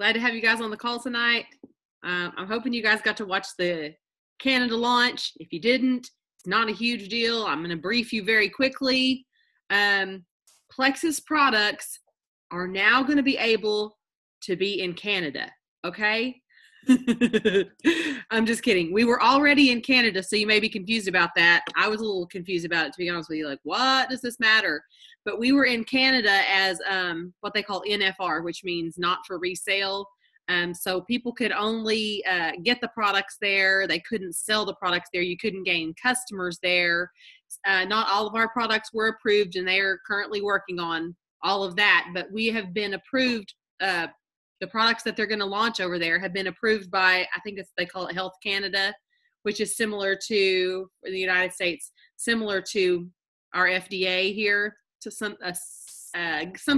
Glad to have you guys on the call tonight. I'm hoping you guys got to watch the Canada launch. If you didn't, it's not a huge deal. I'm going to brief you very quickly. Plexus products are now going to be able to be in Canada, okay? I'm just kidding. We were already in Canada, so you may be confused about that. I was a little confused about it, to be honest with you. Like, what does this matter? But we were in Canada as what they call NFR, which means not for resale. So people could only get the products there. They couldn't sell the products there. You couldn't gain customers there. Not all of our products were approved, and they are currently working on all of that. But we have been approved. The products that they're going to launch over there have been approved by, I think they call it Health Canada, which is similar to, for the United States, similar to our FDA here, to some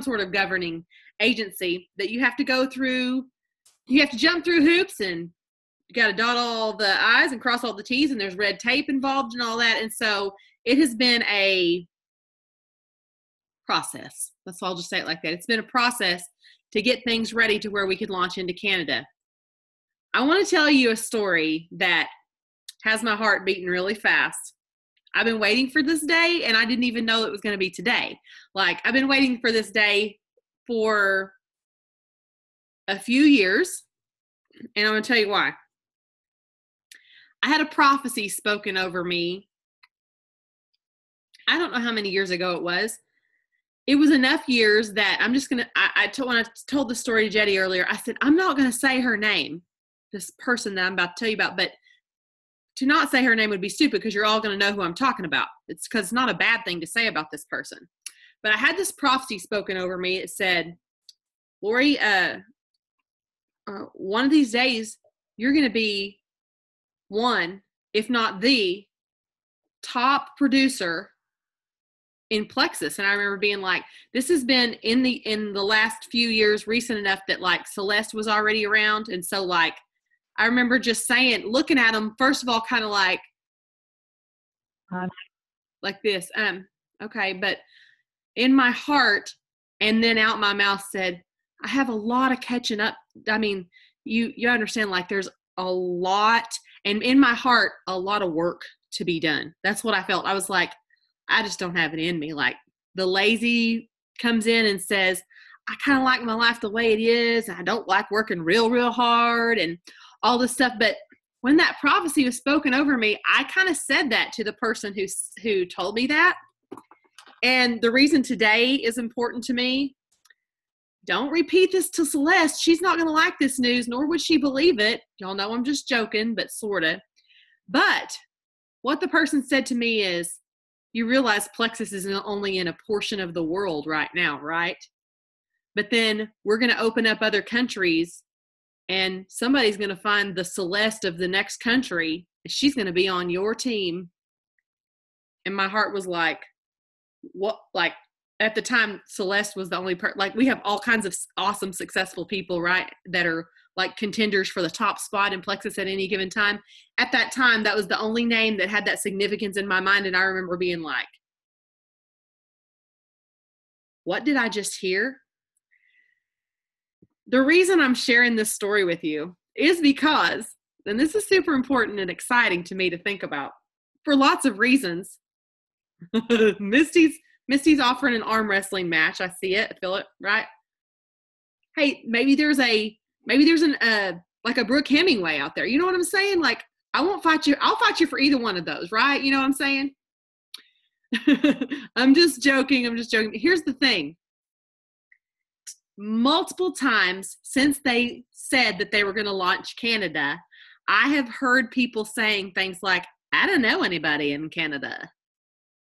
sort of governing agency that you have to go through. You have to jump through hoops, and you got to dot all the I's and cross all the T's, and there's red tape involved and all that. And so it has been a process. That's all. I'll just say it like that. It's been a process to get things ready to where we could launch into Canada. I want to tell you a story that has my heart beating really fast. I've been waiting for this day, and I didn't even know it was going to be today. Like, I've been waiting for this day for a few years, and I'm going to tell you why. I had a prophecy spoken over me. I don't know how many years ago it was. It was enough years that I'm just going to, when I told the story to Jetty earlier, I said, I'm not going to say her name, this person that I'm about to tell you about, but to not say her name would be stupid because you're all going to know who I'm talking about. It's because it's not a bad thing to say about this person. But I had this prophecy spoken over me. It said, Lori, one of these days, you're going to be one, if not the top producer in Plexus. And I remember being like, this has been in the last few years recent enough that like Celeste was already around. And so like, I remember just saying, looking at them, first of all, kind of like this, okay. But in my heart and then out my mouth said, I have a lot of catching up. I mean, you understand, like there's a lot, and in my heart, a lot of work to be done. That's what I felt. I was like, I just don't have it in me. Like the lazy comes in and says, I kind of like my life the way it is. And I don't like working real hard and all this stuff. But when that prophecy was spoken over me, I kind of said that to the person who told me that. And the reason today is important to me, don't repeat this to Celeste. She's not going to like this news, nor would she believe it. Y'all know I'm just joking, but sort of. But what the person said to me is, you realize Plexus is only in a portion of the world right now, right? But then we're going to open up other countries, and somebody's going to find the Celeste of the next country, and she's going to be on your team. And my heart was like, what? Like at the time, Celeste was the only like we have all kinds of awesome, successful people, right? That are like contenders for the top spot in Plexus at any given time. At that time, that was the only name that had that significance in my mind. And I remember being like, what did I just hear? The reason I'm sharing this story with you is because, and this is super important and exciting to me to think about for lots of reasons. Misty's offering an arm wrestling match. I see it. I feel it, right? Hey, maybe there's like a Brooke Hemingway out there. You know what I'm saying? Like, I won't fight you. I'll fight you for either one of those, right? You know what I'm saying? I'm just joking. Here's the thing. Multiple times since they said that they were going to launch Canada, I have heard people saying things like, I don't know anybody in Canada.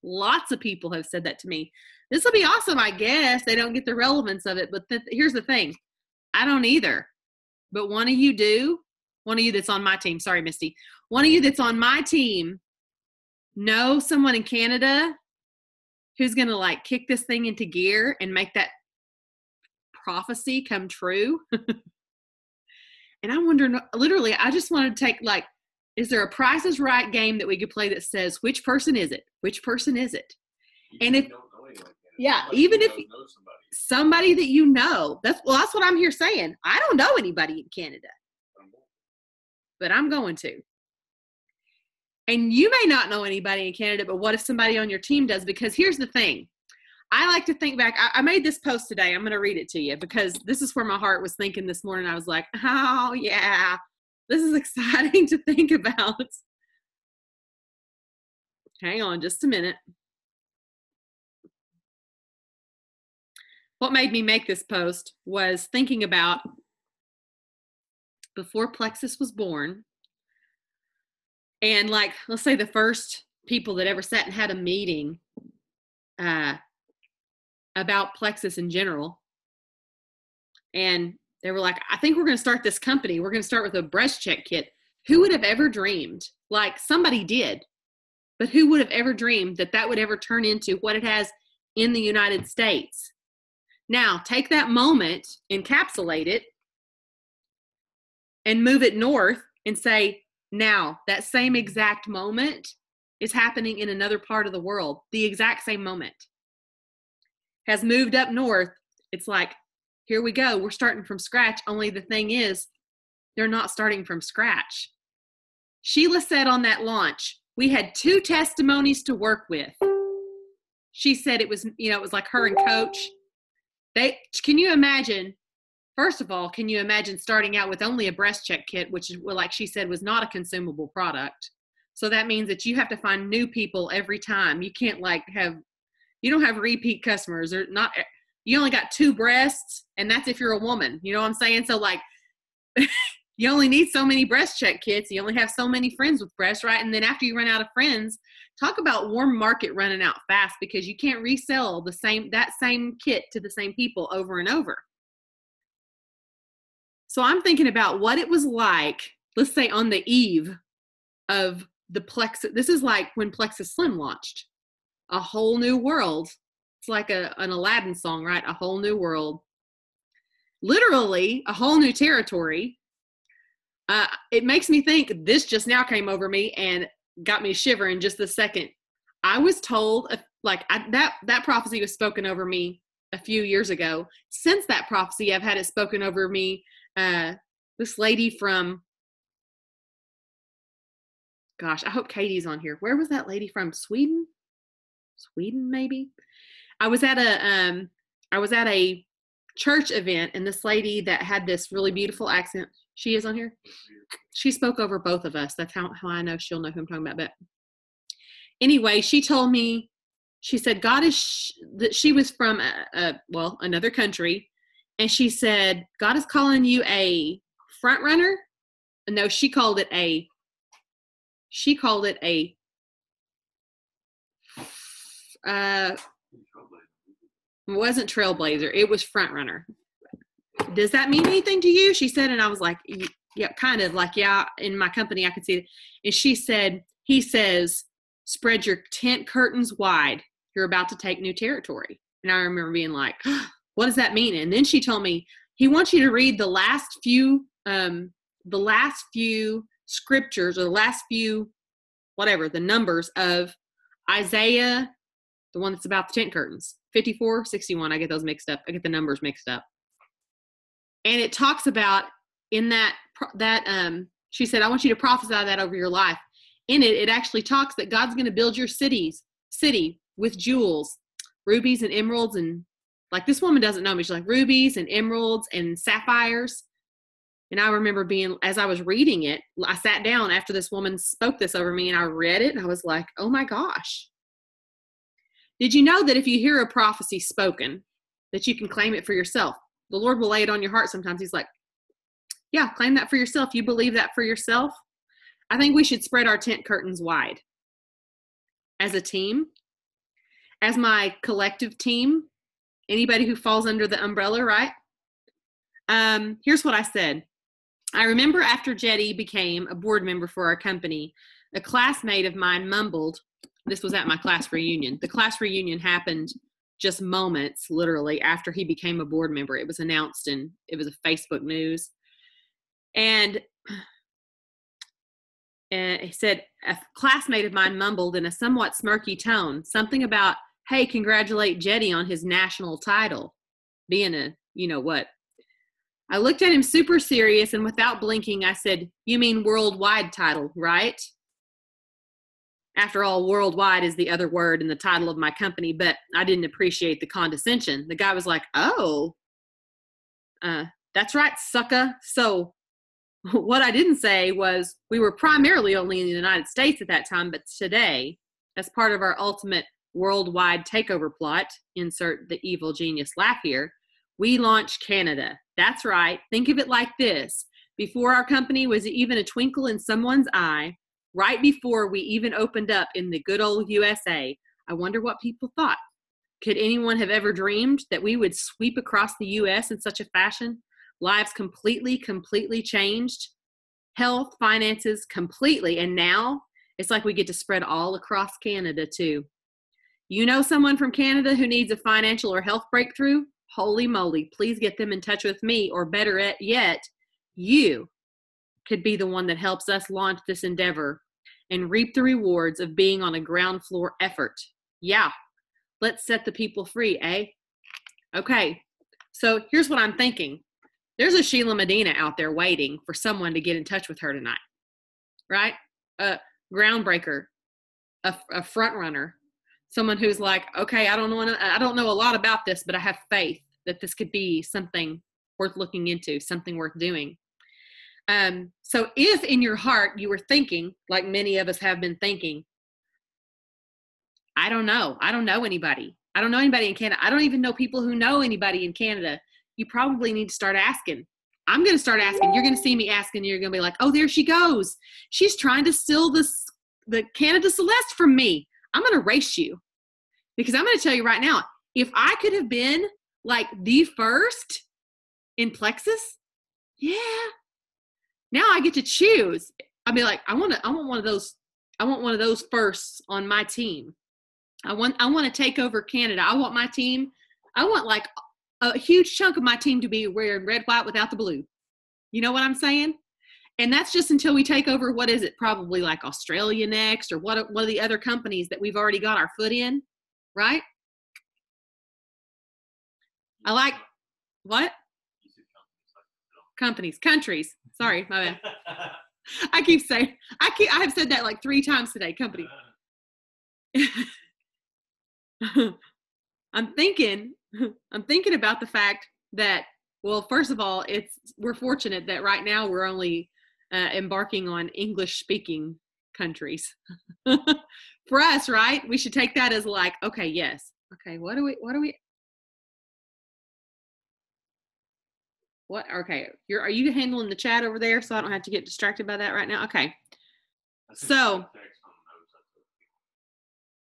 Lots of people have said that to me. This will be awesome, I guess. They don't get the relevance of it. But here's the thing. I don't either. But one of you do. One of you that's on my team. Sorry, Misty. One of you that's on my team know someone in Canada who's going to like kick this thing into gear and make that prophecy come true. And I'm wondering, literally, I just wanted to take like, is there a Price is Right game that we could play that says, which person is it? Which person is it? And if, yeah, even if, somebody that you know. That's what I'm here saying. I don't know anybody in Canada, but I'm going to. And you may not know anybody in Canada, but what if somebody on your team does? Because here's the thing. I like to think back. I made this post today. I'm going to read it to you because this is where my heart was thinking this morning. I was like, oh, yeah, this is exciting to think about. Hang on just a minute. What made me make this post was thinking about before Plexus was born. And like, let's say the first people that ever sat and had a meeting about Plexus in general. And they were like, I think we're going to start this company. We're going to start with a breast check kit. Who would have ever dreamed? Like somebody did, but who would have ever dreamed that that would ever turn into what it has in the United States? Now, take that moment, encapsulate it, and move it north and say, now, that same exact moment is happening in another part of the world. The exact same moment has moved up north. It's like, here we go. We're starting from scratch. Only the thing is, they're not starting from scratch. Sheila said on that launch, we had 2 testimonies to work with. She said it was, it was like her and Coach. Can you imagine? First of all, can you imagine starting out with only a breast check kit, which is, like she said, was not a consumable product? So that means that you have to find new people every time. You can't you don't have repeat customers. Or not. You only got 2 breasts, and that's if you're a woman. You know what I'm saying? So like, you only need so many breast check kits. You only have so many friends with breasts, right? And then after you run out of friends, talk about warm market running out fast because you can't resell that same kit to the same people over and over. So I'm thinking about what it was like, let's say on the eve of the Plexus. This is like when Plexus Slim launched. A whole new world. It's like an Aladdin song, right? A whole new world. Literally a whole new territory. It makes me think, this just now came over me and got me shivering just a second. I was told, that prophecy was spoken over me a few years ago. Since that prophecy, I've had it spoken over me. This lady from, gosh, I hope Katie's on here. Where was that lady from? Sweden, maybe. I was at a church event, and this lady that had this really beautiful accent, she is on here. She spoke over both of us. That's how I know she'll know who I'm talking about. But anyway, she told me, she said, God is, that she was from another country. And she said, God is calling you a front runner. No, she called it a it wasn't trailblazer. It was front runner. Does that mean anything to you? She said, and I was like, yeah, kind of like, yeah, in my company, I could see it. And she said, he says, spread your tent curtains wide. You're about to take new territory. And I remember being like, what does that mean? And then she told me, he wants you to read the last few scriptures, or the last few, whatever, the numbers of Isaiah, the one that's about the tent curtains, 54, 61. I get those mixed up. I get the numbers mixed up. And it talks about in that she said, I want you to prophesy that over your life. In it, it actually talks that God's going to build your city with jewels, rubies and emeralds. And like, this woman doesn't know me. She's like, rubies and emeralds and sapphires. And I remember as I was reading it, I sat down after this woman spoke this over me, and I read it, and I was like, oh my gosh. Did you know that if you hear a prophecy spoken, that you can claim it for yourself? The Lord will lay it on your heart sometimes. He's like, yeah, claim that for yourself. You believe that for yourself? I think we should spread our tent curtains wide. As a team, as my collective team, anybody who falls under the umbrella, right? Here's what I said. I remember after Jetty became a board member for our company, a classmate of mine mumbled, this was at my class reunion. The class reunion happened just moments, literally, after he became a board member. It was announced, and it was a Facebook news. And he said, a classmate of mine mumbled in a somewhat smirky tone, something about, hey, congratulate Jetty on his national title. being a, you know what. I looked at him super serious, and without blinking, I said, "You mean worldwide title, right?" After all, worldwide is the other word in the title of my company, but I didn't appreciate the condescension. The guy was like, "Oh, that's right, sucker." So what I didn't say was we were primarily only in the United States at that time, but today, as part of our ultimate worldwide takeover plot, insert the evil genius laugh here, we launched Canada. That's right. Think of it like this. Before our company was even a twinkle in someone's eye, right before we even opened up in the good old USA, I wonder what people thought. Could anyone have ever dreamed that we would sweep across the US in such a fashion? Lives completely changed. Health, finances, completely. And now it's like we get to spread all across Canada too. You know someone from Canada who needs a financial or health breakthrough? Holy moly, please get them in touch with me, or better yet, you could be the one that helps us launch this endeavor and reap the rewards of being on a ground floor effort. Yeah, let's set the people free, eh? Okay, so here's what I'm thinking. There's a Sheila Medina out there waiting for someone to get in touch with her tonight, right? A groundbreaker, a front runner, someone who's like, okay, I don't know a lot about this, but I have faith that this could be something worth looking into, something worth doing. So if in your heart you were thinking, like many of us have been thinking, I don't know anybody. I don't know anybody in Canada. I don't even know people who know anybody in Canada. You probably need to start asking. I'm going to start asking. You're going to see me asking. You're going to be like, oh, there she goes. She's trying to steal the Canada Celeste from me. I'm going to race you, because I'm going to tell you right now, if I could have been like the first in Plexus, yeah, now I get to choose. I'll be like, I want one of those firsts on my team. I want to take over Canada. I want my team. I want like a huge chunk of my team to be wearing red, white without the blue. You know what I'm saying? And that's just until we take over, what is it? Probably like Australia next, or one of the other companies that we've already got our foot in, right? I like, what? Countries. Sorry, my bad. I have said that like 3 times today, company. I'm thinking about the fact that, well, first of all, we're fortunate that right now we're only embarking on English-speaking countries. For us, right? We should take that as like, okay, yes. Okay, what do we? What? Okay, are you handling the chat over there so I don't have to get distracted by that right now? Okay. So,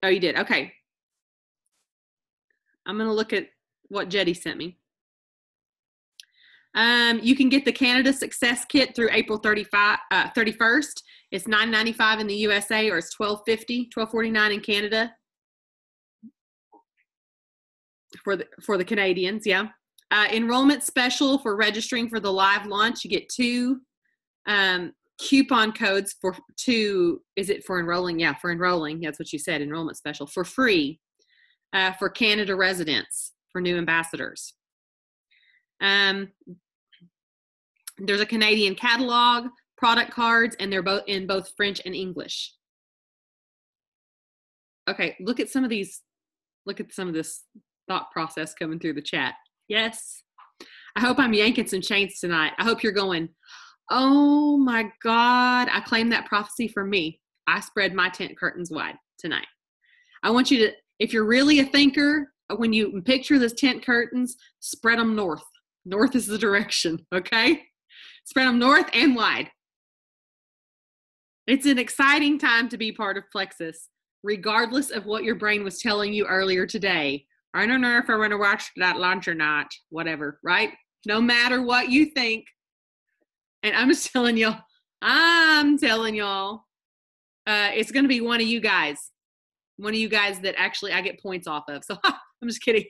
oh, you did. Okay. I'm going to look at what Jetty sent me. You can get the Canada Success Kit through April 31st. It's $9.95 in the USA, or it's $12.49 in Canada for the Canadians. Yeah. Enrollment special for registering for the live launch. You get 2 coupon codes for 2. Is it for enrolling? Yeah, for enrolling. That's what you said. Enrollment special for free for Canada residents, for new ambassadors. There's a Canadian catalog, product cards, and they're both in both French and English. Okay, look at some of this thought process coming through the chat. Yes. I hope I'm yanking some chains tonight. I hope you're going, oh my God, I claim that prophecy for me. I spread my tent curtains wide tonight. I want you to, if you're really a thinker, when you picture the tent curtains, spread them north. North is the direction, okay? Spread them north and wide. It's an exciting time to be part of Plexus, regardless of what your brain was telling you earlier today. I don't know if I want to watch that launch or not, whatever, right? No matter what you think. And I'm telling y'all, it's going to be one of you guys that actually I get points off of. So I'm just kidding.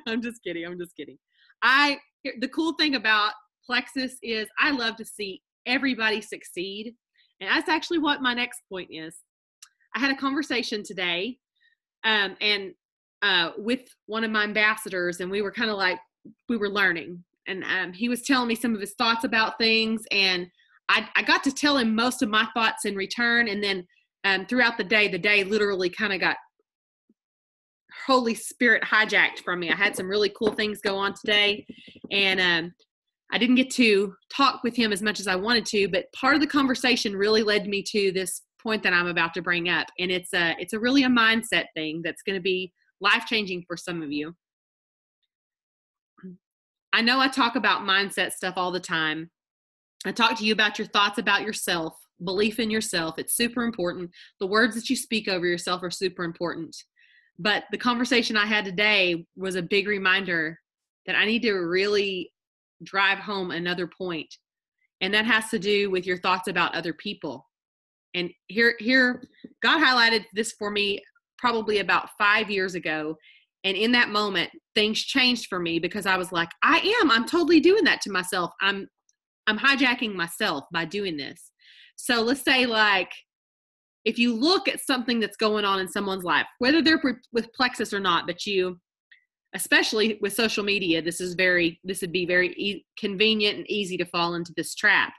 I'm just kidding. The cool thing about Plexus is I love to see everybody succeed. And that's actually what my next point is. I had a conversation today, and with one of my ambassadors, and we were kind of like, we were learning, and he was telling me some of his thoughts about things, and I got to tell him most of my thoughts in return. And then throughout the day literally kind of got Holy Spirit hijacked from me. I had some really cool things go on today, and I didn't get to talk with him as much as I wanted to, but part of the conversation really led me to this point that I'm about to bring up. And it's a really a mindset thing that's going to be life-changing for some of you. I know I talk about mindset stuff all the time. I talk to you about your thoughts about yourself, belief in yourself. It's super important. The words that you speak over yourself are super important. But the conversation I had today was a big reminder that I need to really drive home another point. And that has to do with your thoughts about other people. And here, God highlighted this for me probably about 5 years ago. And in that moment, things changed for me because I was like, I'm totally doing that to myself. I'm hijacking myself by doing this. So let's say, like, if you look at something that's going on in someone's life, whether they're with Plexus or not, but you, especially with social media, this would be very convenient and easy to fall into this trap.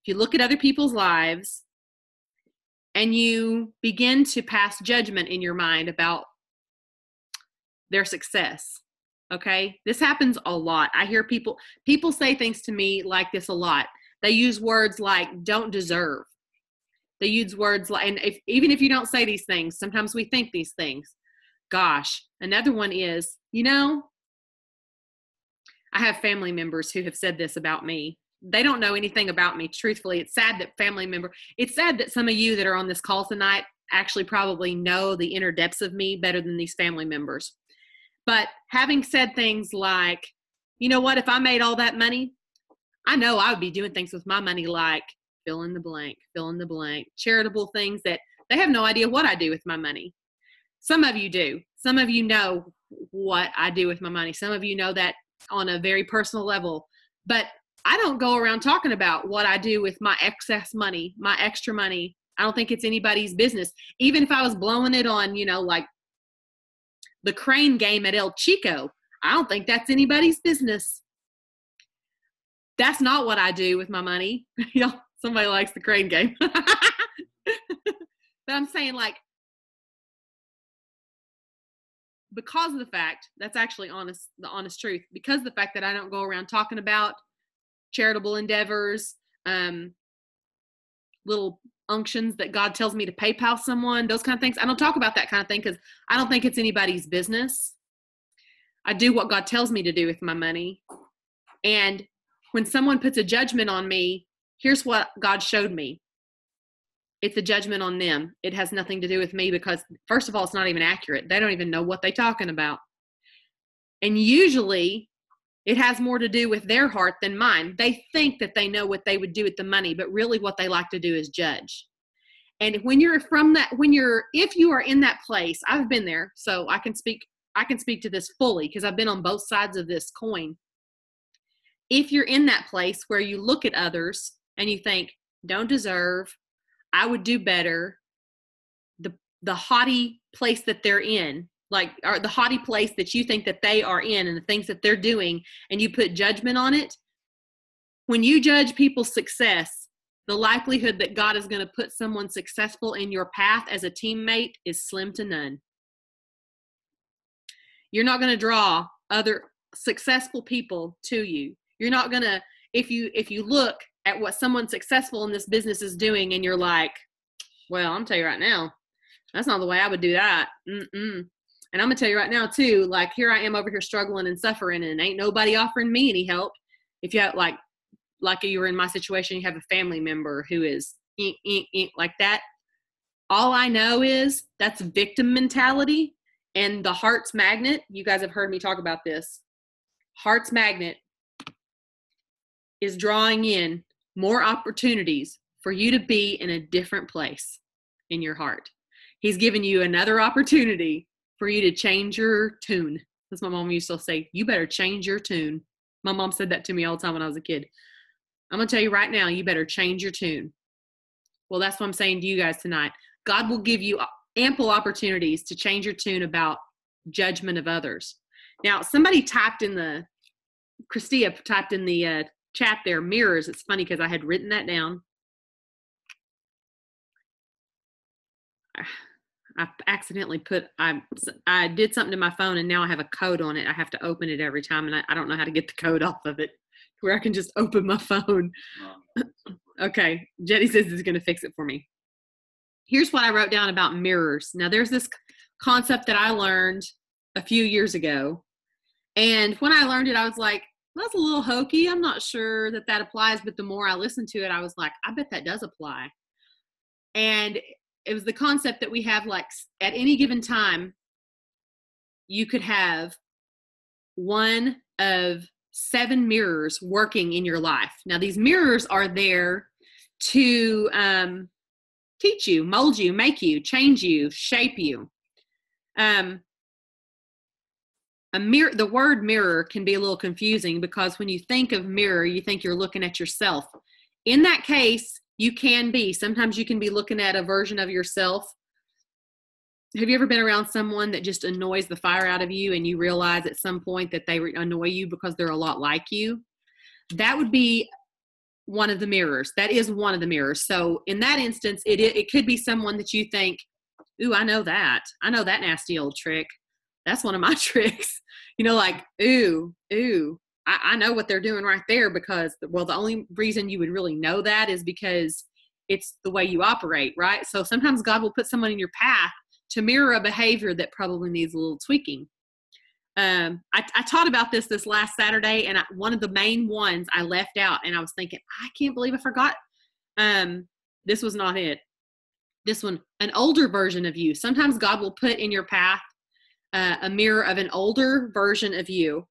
If you look at other people's lives and you begin to pass judgment in your mind about their success, okay? This happens a lot. I hear people say things to me like this a lot. They use words like don't deserve. They use words like, and even if you don't say these things, sometimes we think these things. Gosh, another one is, I have family members who have said this about me. They don't know anything about me, truthfully. It's sad that some of you that are on this call tonight actually probably know the inner depths of me better than these family members. But having said things like, you know what, if I made all that money, I know I would be doing things with my money like fill in the blank, charitable things that they have no idea what I do with my money. Some of you do. Some of you know what I do with my money. Some of you know that on a very personal level. But I don't go around talking about what I do with my excess money, my extra money. I don't think it's anybody's business. Even if I was blowing it on, like the crane game at El Chico, I don't think that's anybody's business. That's not what I do with my money. Somebody likes the crane game. But I'm saying, like, because of the fact, that's actually the honest truth, because of the fact that I don't go around talking about charitable endeavors, little unctions that God tells me to PayPal someone, those kind of things. I don't talk about that kind of thing because I don't think it's anybody's business. I do what God tells me to do with my money. And when someone puts a judgment on me, here's what God showed me. It's a judgment on them. It has nothing to do with me because, first of all, it's not even accurate. They don't even know what they're talking about. And usually it has more to do with their heart than mine. They think that they know what they would do with the money, but really what they like to do is judge. And if you are in that place, I've been there, so I can speak to this fully because I've been on both sides of this coin. If you're in that place where you look at others and you think, don't deserve, I would do better, the haughty place that they're in, or the haughty place that you think that they are in and the things that they're doing, and you put judgment on it, when you judge people's success, the likelihood that God is going to put someone successful in your path as a teammate is slim to none. You're not going to draw other successful people to you. You're not going to, if you look at what someone successful in this business is doing and you're like, well, I'm going to tell you right now, that's not the way I would do that. And I'm going to tell you right now too, like, here I am over here struggling and suffering and ain't nobody offering me any help. If you have like you were in my situation, you have a family member who is like that. All I know is that's victim mentality, and the heart's magnet. You guys have heard me talk about this. Heart's magnet is drawing in more opportunities for you to be in a different place in your heart. He's given you another opportunity for you to change your tune. As my mom used to say, you better change your tune. My mom said that to me all the time when I was a kid. I'm going to tell you right now, you better change your tune. Well, that's what I'm saying to you guys tonight. God will give you ample opportunities to change your tune about judgment of others. Now, Christia typed in the chat there, mirrors. It's funny because I had written that down. I accidentally I did something to my phone and now I have a code on it. I have to open it every time and I don't know how to get the code off of it where I can just open my phone. Okay, Jetty says it's going to fix it for me. Here's what I wrote down about mirrors. Now there's this concept that I learned a few years ago. And when I learned it, I was like, that's a little hokey. I'm not sure that applies. But the more I listened to it, I was like, I bet that does apply. And it was the concept that we have, like, at any given time, you could have one of 7 mirrors working in your life. Now, these mirrors are there to teach you, mold you, make you, change you, shape you. The word mirror can be a little confusing because when you think of mirror, you think you're looking at yourself. In that case, you can be. Sometimes you can be looking at a version of yourself. Have you ever been around someone that just annoys the fire out of you and you realize at some point that they annoy you because they're a lot like you? That would be one of the mirrors. That is one of the mirrors. So in that instance, it could be someone that you think, ooh, I know that nasty old trick. That's one of my tricks. Like, ooh, I know what they're doing right there because, well, the only reason you would really know that is because it's the way you operate, right? So sometimes God will put someone in your path to mirror a behavior that probably needs a little tweaking. I taught about this last Saturday, and one of the main ones I left out, and I was thinking, I can't believe I forgot. This was not it. This one, an older version of you. Sometimes God will put in your path a mirror of an older version of you,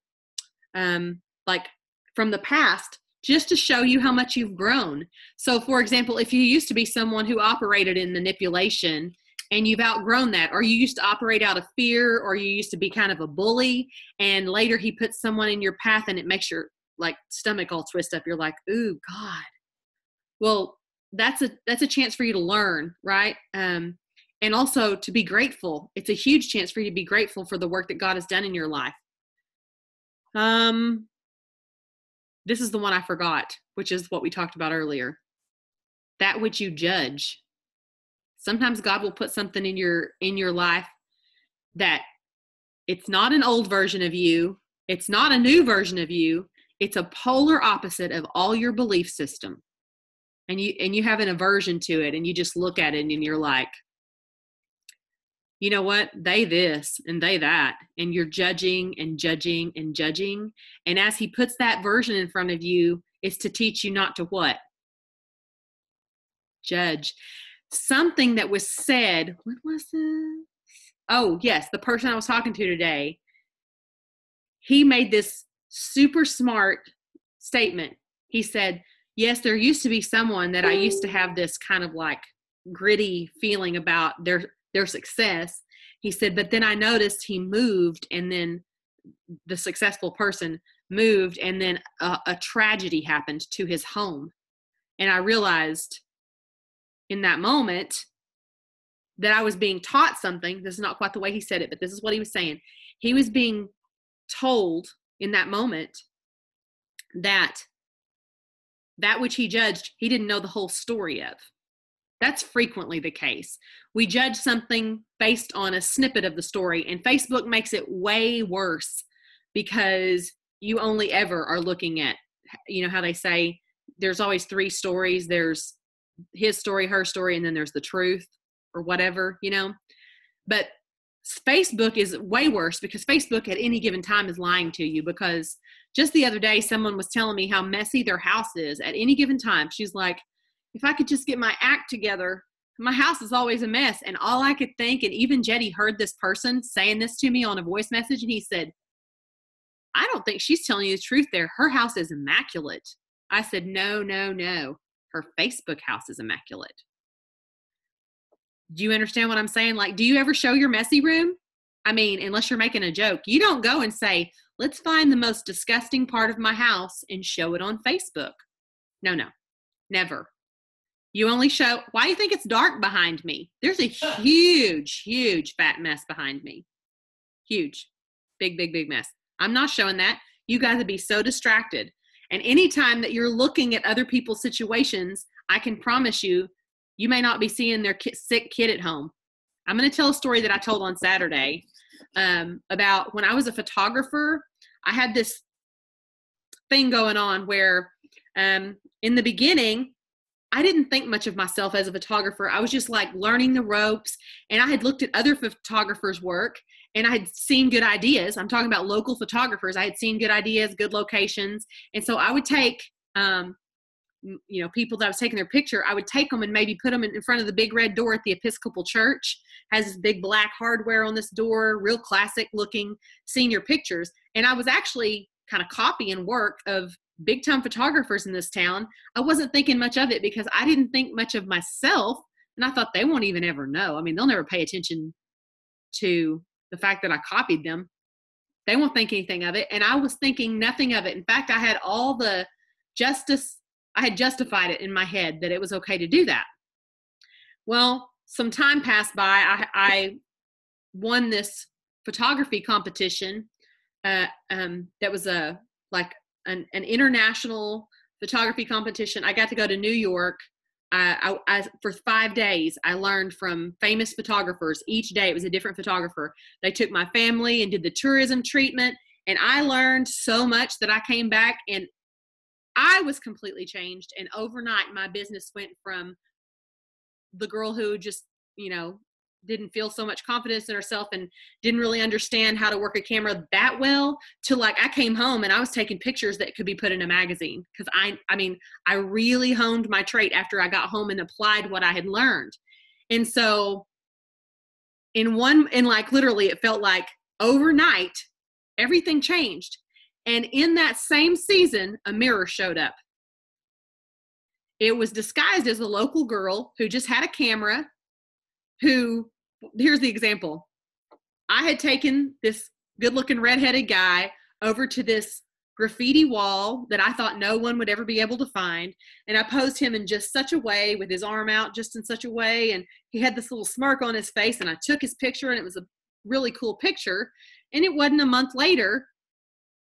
like from the past, just to show you how much you've grown. So, for example, if you used to be someone who operated in manipulation and you've outgrown that, or you used to operate out of fear, or you used to be kind of a bully, and later he puts someone in your path and it makes your stomach all twist up. You're like, ooh, God. Well, that's a chance for you to learn, right? And also to be grateful. It's a huge chance for you to be grateful for the work that God has done in your life. This is the one I forgot, which is what we talked about earlier. That which you judge. Sometimes God will put something in your life that it's not an old version of you. It's not a new version of you. It's a polar opposite of all your belief system. And you have an aversion to it, and you just look at it and you're like, you know what? They this and they that. And you're judging and judging and judging. And as he puts that version in front of you, it's to teach you not to what? Judge. Something that was said, what was it? Oh, yes, the person I was talking to today, he made this super smart statement. He said, yes, there used to be someone that I used to have this kind of like gritty feeling about their success. He said, but then I noticed he moved, and then the successful person moved, and then a tragedy happened to his home. And I realized in that moment that I was being taught something. This is not quite the way he said it, but this is what he was saying. He was being told in that moment that which he judged, he didn't know the whole story of. That's frequently the case. We judge something based on a snippet of the story, and Facebook makes it way worse because you only ever are looking at, how they say there's always 3 stories. There's his story, her story, and then there's the truth or whatever, But Facebook is way worse because Facebook at any given time is lying to you, because just the other day, someone was telling me how messy their house is at any given time. She's like, if I could just get my act together, my house is always a mess. And all I could think, and even Jetty heard this person saying this to me on a voice message, and he said, I don't think she's telling you the truth there. Her house is immaculate. I said, no. Her Facebook house is immaculate. Do you understand what I'm saying? Like, do you ever show your messy room? I mean, unless you're making a joke. You don't go and say, let's find the most disgusting part of my house and show it on Facebook. No, never. You only show, why do you think it's dark behind me? There's a huge, huge fat mess behind me. Huge. Big, big, big mess. I'm not showing that. You guys would be so distracted. And anytime that you're looking at other people's situations, I can promise you, you may not be seeing their sick kid at home. I'm going to tell a story that I told on Saturday about when I was a photographer. I had this thing going on where in the beginning, I didn't think much of myself as a photographer. I was just like learning the ropes, and I had looked at other photographers' work, and I had seen good ideas. I'm talking about local photographers. I had seen good ideas, good locations. And so I would take, people that was taking their picture, I would take them and maybe put them in front of the big red door at the Episcopal Church. Has this big black hardware on this door, real classic looking senior pictures. And I was actually kind of copying work of big time photographers in this town. I wasn't thinking much of it because I didn't think much of myself. And I thought they won't even ever know. I mean, they'll never pay attention to the fact that I copied them. They won't think anything of it. And I was thinking nothing of it. In fact, I had all the I had justified it in my head that it was okay to do that. Well, some time passed by. I won this photography competition that was an international photography competition. I got to go to New York. For 5 days, I learned from famous photographers. Each day it was a different photographer. They took my family and did the tourism treatment, and I learned so much that I came back and I was completely changed. And overnight, my business went from the girl who just, didn't feel so much confidence in herself and didn't really understand how to work a camera that well to like, I came home and I was taking pictures that could be put in a magazine. Cause I really honed my trait after I got home and applied what I had learned. And so literally it felt like overnight, everything changed. And in that same season, a mirror showed up. It was disguised as a local girl who just had a camera here's the example. I had taken this good-looking redheaded guy over to this graffiti wall that I thought no one would ever be able to find. And I posed him in just such a way with his arm out just in such a way. And he had this little smirk on his face, and I took his picture, and it was a really cool picture. And it wasn't a month later,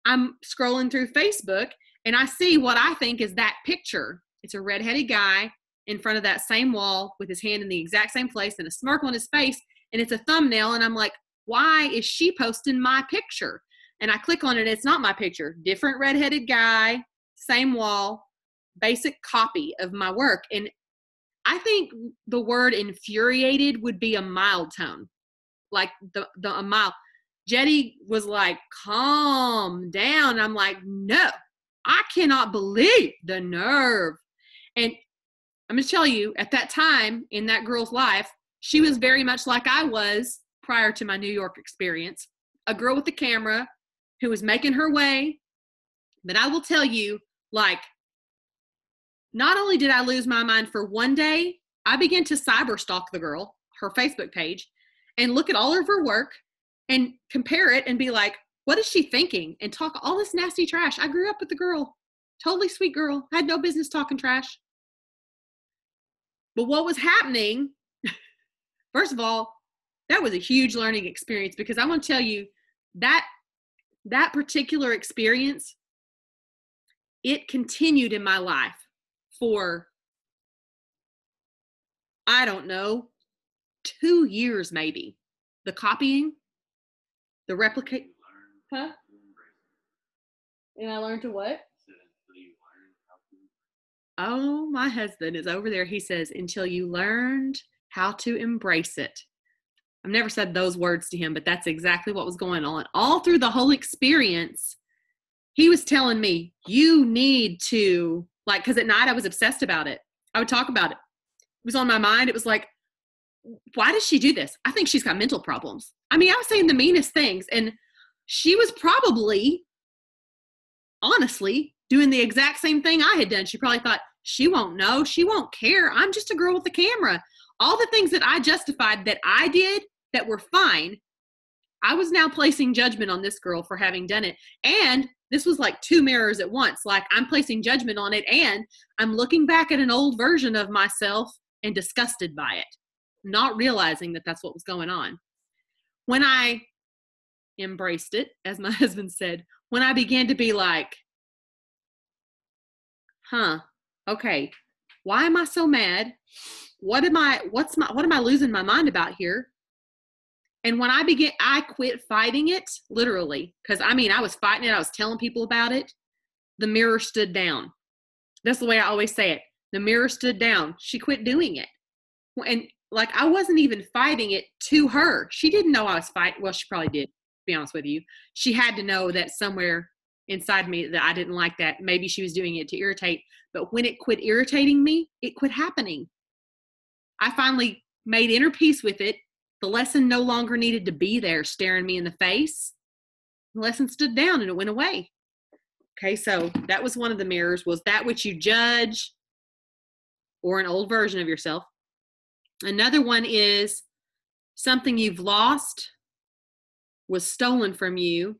I'm scrolling through Facebook and I see what I think is that picture. It's a redheaded guy in front of that same wall with his hand in the exact same place and a smirk on his face. And it's a thumbnail. And I'm like, why is she posting my picture? And I click on it. It's not my picture. Different redheaded guy, same wall, basic copy of my work. And I think the word infuriated would be a mild tone, like a mild. Jetty was like, calm down. I'm like, no, I cannot believe the nerve. And I'm going to tell you, at that time in that girl's life, she was very much like I was prior to my New York experience, a girl with a camera who was making her way. But I will tell you, like, not only did I lose my mind for one day, I began to cyber stalk the girl, her Facebook page, and look at all of her work and compare it and be like, what is she thinking? And talk all this nasty trash. I grew up with the girl, totally sweet girl, had no business talking trash. But what was happening, first of all, that was a huge learning experience, because I want to tell you that particular experience, it continued in my life for, I don't know, 2 years maybe. The copying, the replicate. Huh? And I learned to what? Oh, my husband is over there. He says, until you learned how to embrace it. I've never said those words to him, but that's exactly what was going on. All through the whole experience, he was telling me, you need to, like, because at night I was obsessed about it. I would talk about it. It was on my mind. It was like, why does she do this? I think she's got mental problems. I mean, I was saying the meanest things. And she was probably, honestly, doing the exact same thing I had done. She probably thought, she won't know. She won't care. I'm just a girl with a camera. All the things that I justified that I did that were fine, I was now placing judgment on this girl for having done it. And this was like 2 mirrors at once. Like, I'm placing judgment on it, and I'm looking back at an old version of myself and disgusted by it, not realizing that that's what was going on. When I embraced it, as my husband said, when I began to be like, okay, why am I so mad? What am I losing my mind about here? And when I quit fighting it, literally, because I was fighting it. I was telling people about it. The mirror stood down. That's the way I always say it. The mirror stood down. She quit doing it. And like, I wasn't even fighting it to her. She didn't know I was fighting. Well, she probably did, to be honest with you. She had to know that somewhere inside me that I didn't like that. Maybe she was doing it to irritate. But when it quit irritating me, it quit happening. I finally made inner peace with it. The lesson no longer needed to be there staring me in the face. The lesson stood down and it went away. Okay, so that was one of the mirrors. Was that which you judge, or an old version of yourself? Another one is something you've lost, was stolen from you.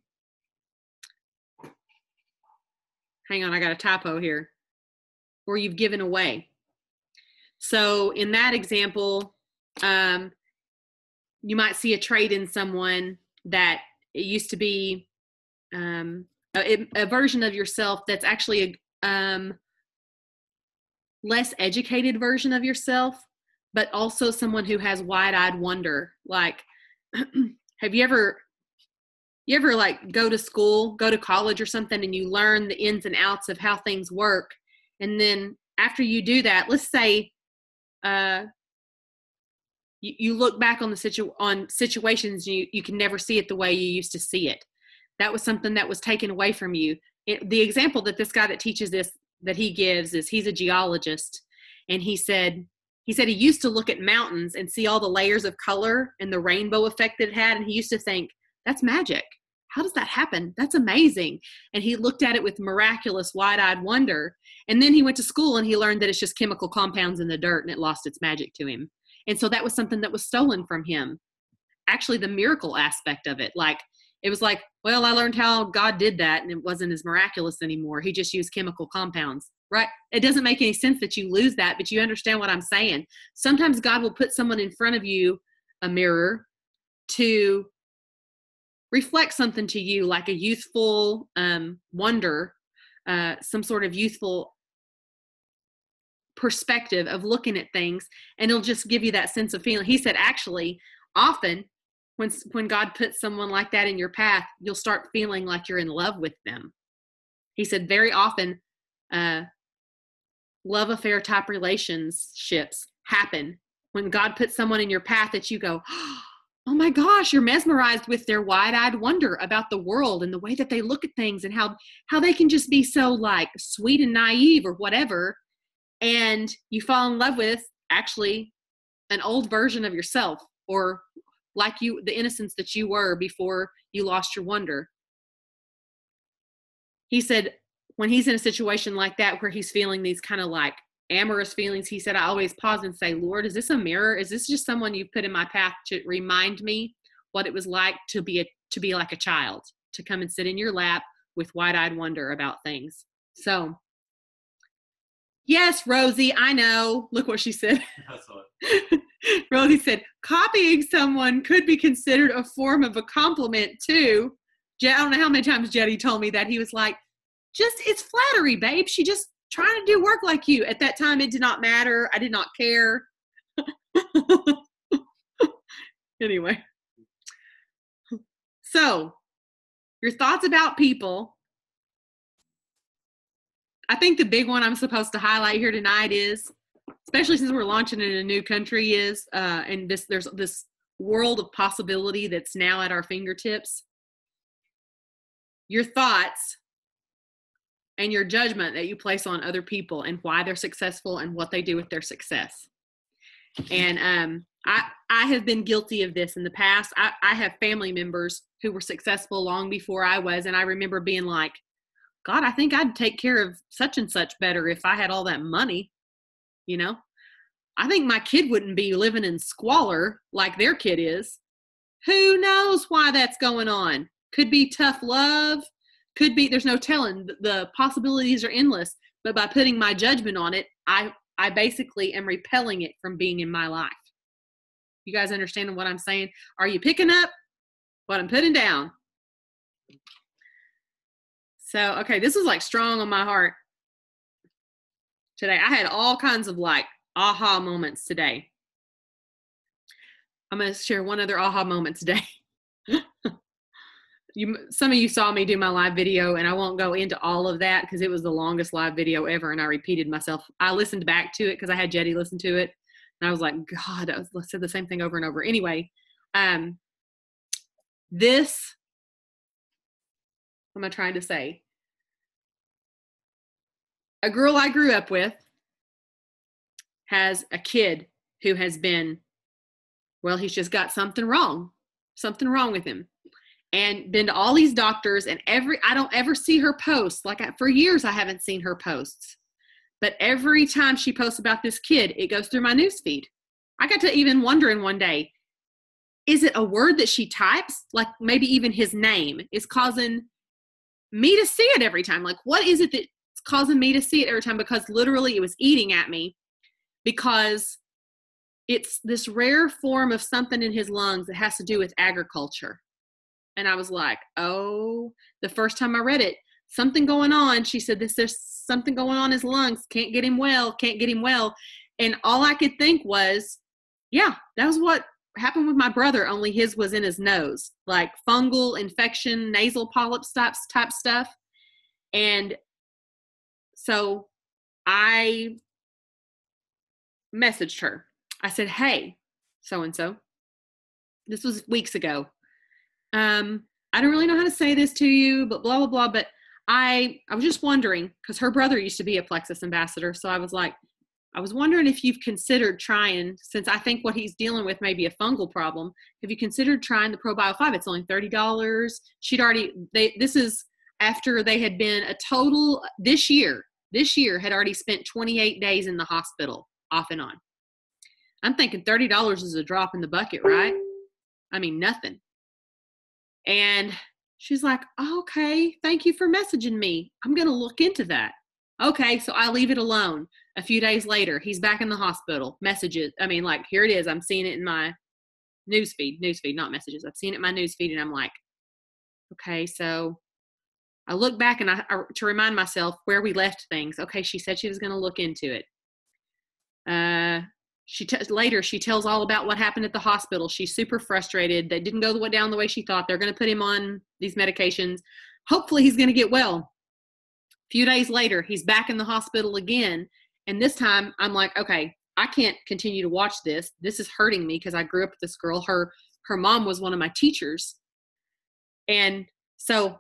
Hang on, I got a typo here. Or you've given away. So in that example, you might see a trait in someone that it used to be a version of yourself that's actually a less educated version of yourself, but also someone who has wide-eyed wonder. Like, have you ever like go to school, go to college or something, and you learn the ins and outs of how things work, and then after you do that, let's say you look back on the situations, you can never see it the way you used to see it. That was something that was taken away from you. The example that this guy that teaches this, that he gives, is he's a geologist, and he said he used to look at mountains and see all the layers of color and the rainbow effect that it had, and he used to think, that's magic. How does that happen? That's amazing. And he looked at it with miraculous wide-eyed wonder. And then he went to school and he learned that it's just chemical compounds in the dirt, and it lost its magic to him. And so that was something that was stolen from him. Actually, the miracle aspect of it. Like, it was like, well, I learned how God did that, and it wasn't as miraculous anymore. He just used chemical compounds, right? It doesn't make any sense that you lose that, but you understand what I'm saying. Sometimes God will put someone in front of you, a mirror, to reflect something to you, like a youthful wonder, some sort of youthful perspective of looking at things, and it'll just give you that sense of feeling. He said, actually, often when God puts someone like that in your path, you'll start feeling like you're in love with them. He said very often, love affair type relationships happen when God puts someone in your path that you go, oh my gosh, you're mesmerized with their wide-eyed wonder about the world and the way that they look at things, and how they can just be so like sweet and naive or whatever. And you fall in love with actually an old version of yourself, or like the innocence that you were before you lost your wonder. He said when he's in a situation like that where he's feeling these kind of like amorous feelings, he said, I always pause and say, Lord, is this a mirror? Is this just someone you've put in my path to remind me what it was like to be like a child, to come and sit in your lap with wide-eyed wonder about things? So, yes, Rosie, I know. Look what she said. Rosie said, copying someone could be considered a form of a compliment too. I don't know how many times Jetty told me that. He was like, it's flattery, babe. She just trying to do work like you. At that time, it did not matter. I did not care. Anyway. So, your thoughts about people. I think the big one I'm supposed to highlight here tonight is, especially since we're launching in a new country, is and there's this world of possibility that's now at our fingertips. Your thoughts and your judgment that you place on other people and why they're successful and what they do with their success. And I have been guilty of this in the past. I have family members who were successful long before I was, and I remember being like, God, I think I'd take care of such and such better if I had all that money. You know, I think my kid wouldn't be living in squalor like their kid is. Who knows why that's going on? Could be tough love. Could be, there's no telling. The possibilities are endless. But by putting my judgment on it, I basically am repelling it from being in my life. You guys understand what I'm saying? Are you picking up what I'm putting down? So, okay, this was like strong on my heart today. I had all kinds of like aha moments today. I'm going to share one other aha moment today. Some of you saw me do my live video, and I won't go into all of that because it was the longest live video ever, and I repeated myself. I listened back to it because I had Jetty listen to it, and I was like, God, I said the same thing over and over. Anyway, this, what am I trying to say? A girl I grew up with has a kid who has been, well, he's just got something wrong with him. And been to all these doctors, and I don't ever see her posts. Like for years, I haven't seen her posts. But every time she posts about this kid, it goes through my newsfeed. I got to even wondering one day, is it a word that she types? Like maybe even his name is causing me to see it every time. Like what is it that's causing me to see it every time? Because literally it was eating at me, because it's this rare form of something in his lungs that has to do with agriculture. And I was like, oh, the first time I read it, something going on. She said, there's something going on in his lungs. Can't get him well. And all I could think was, yeah, that was what happened with my brother, only his was in his nose, like fungal infection, nasal polyps type stuff. And so I messaged her. I said, hey, so-and-so, this was weeks ago. I don't really know how to say this to you, but blah, blah, blah. But I was just wondering, because her brother used to be a Plexus ambassador. So I was like, I was wondering if you've considered trying, since I think what he's dealing with may be a fungal problem. Have you considered trying the ProBio 5? It's only $30. This is after they had been a total, this year had already spent 28 days in the hospital off and on. I'm thinking $30 is a drop in the bucket, right? I mean, nothing. And she's like, oh, okay, thank you for messaging me. I'm going to look into that. Okay, so I leave it alone. A few days later, he's back in the hospital. Messages. I mean, like, here it is. I'm seeing it in my newsfeed, not messages. I've seen it in my newsfeed, and I'm like, okay, so I look back and I to remind myself where we left things. Okay, she said she was going to look into it. Later, she tells all about what happened at the hospital. She's super frustrated. They didn't go down the way she thought. They're going to put him on these medications. Hopefully, he's going to get well. A few days later, he's back in the hospital again. And this time, I'm like, okay, I can't continue to watch this. This is hurting me because I grew up with this girl. Her mom was one of my teachers. And so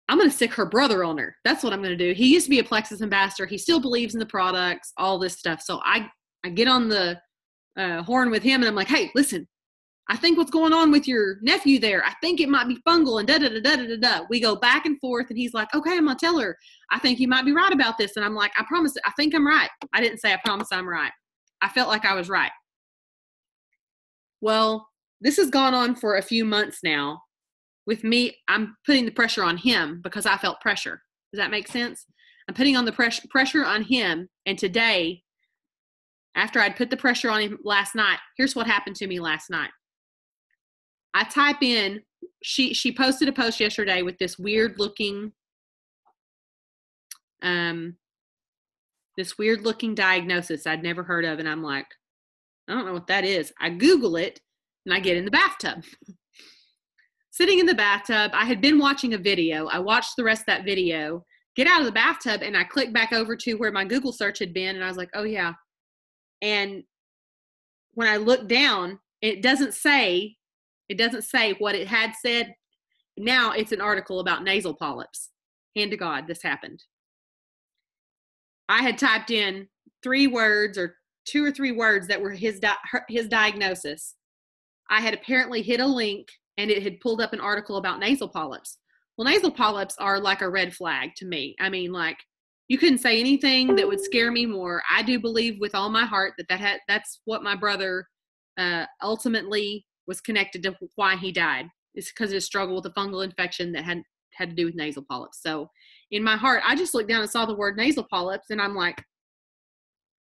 I'm going to stick her brother on her. That's what I'm going to do. He used to be a Plexus ambassador. He still believes in the products, all this stuff. So I get on the horn with him, and I'm like, hey, listen, I think what's going on with your nephew there, I think it might be fungal, and da-da-da-da-da-da. We go back and forth, and he's like, okay, I'm going to tell her. I think you might be right about this. And I'm like, I promise, I think I'm right. I didn't say I promise I'm right. I felt like I was right. Well, this has gone on for a few months now. With me, I'm putting the pressure on him because I felt pressure. Does that make sense? I'm putting on the pressure on him. And today, after I'd put the pressure on him last night, here's what happened to me last night. I type in, she posted a post yesterday with this weird looking diagnosis I'd never heard of. And I'm like, I don't know what that is. I Google it and I get in the bathtub. Sitting in the bathtub, I had been watching a video. I watched the rest of that video, get out of the bathtub, and I clicked back over to where my Google search had been. And I was like, oh yeah. And when I looked down, it doesn't say what it had said. Now it's an article about nasal polyps. Hand to God, this happened. I had typed in 3 words or 2 or 3 words that were his diagnosis. I had apparently hit a link and it had pulled up an article about nasal polyps. Well, nasal polyps are like a red flag to me. I mean, like, you couldn't say anything that would scare me more. I do believe with all my heart that's what my brother ultimately was connected to why he died. It's because of his struggle with a fungal infection that had to do with nasal polyps. So in my heart, I just looked down and saw the word nasal polyps, and I'm like,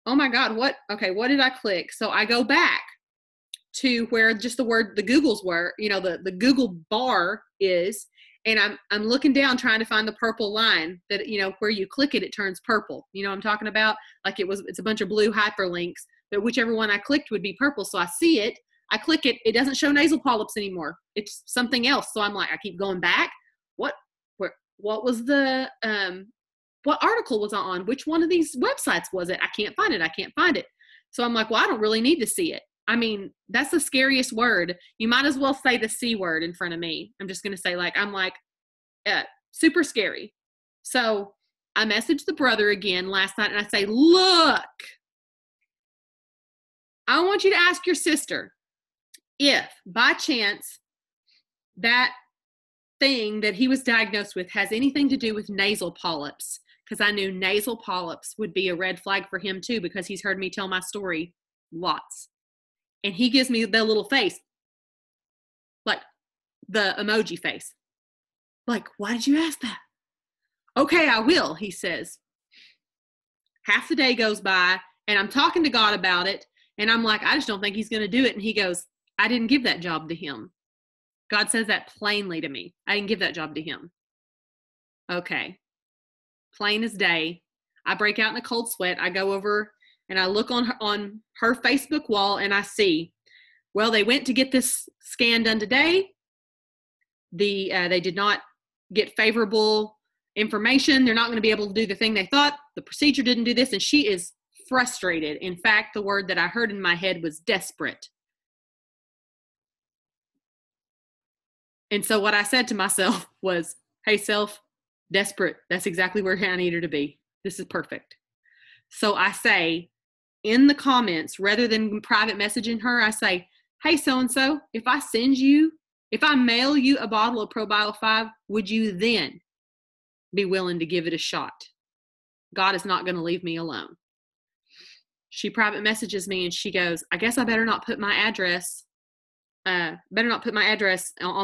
oh my God, what did I click? So I go back to where just the Googles were, the Google bar is, And I'm looking down trying to find the purple line that, where you click it, it turns purple. You know what I'm talking about? Like it's a bunch of blue hyperlinks, but whichever one I clicked would be purple. So I see it, I click it, it doesn't show nasal polyps anymore. It's something else. So I'm like, I keep going back. What was the, what article was I on? Which one of these websites was it? I can't find it. So I'm like, well, I don't really need to see it. I mean, that's the scariest word. You might as well say the C word in front of me. I'm just going to say super scary. So I messaged the brother again last night and I say, look, I want you to ask your sister if by chance that thing that he was diagnosed with has anything to do with nasal polyps, because I knew nasal polyps would be a red flag for him too, because he's heard me tell my story lots. And he gives me the little face, like the emoji face. Like, why did you ask that? Okay, I will, he says. Half the day goes by and I'm talking to God about it. And I'm like, I just don't think he's going to do it. And he goes, I didn't give that job to him. God says that plainly to me. I didn't give that job to him. Okay. Plain as day. I break out in a cold sweat. I go over and I look on her Facebook wall and I see, well, they went to get this scan done today. They did not get favorable information. They're not going to be able to do the thing they thought. The procedure didn't do this. And she is frustrated. In fact, the word that I heard in my head was desperate. And so what I said to myself was, hey, self, desperate. That's exactly where I need her to be. This is perfect. So I say in the comments, rather than private messaging her, I say, hey, so-and-so, if I mail you a bottle of ProBio 5, would you then be willing to give it a shot? God is not going to leave me alone. She private messages me and she goes, I guess I better not put my address on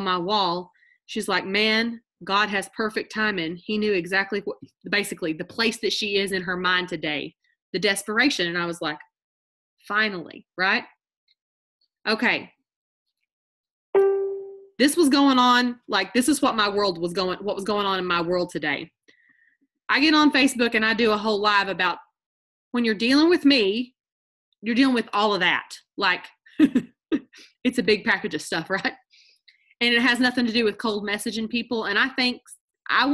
my wall. She's like, man, God has perfect timing. He knew exactly basically the place that she is in her mind today, the desperation. And I was like, finally, right? Okay. This was going on. Like, this is what what was going on in my world today. I get on Facebook and I do a whole live about when you're dealing with me, you're dealing with all of that. Like, it's a big package of stuff, right? And it has nothing to do with cold messaging people. And I think I'm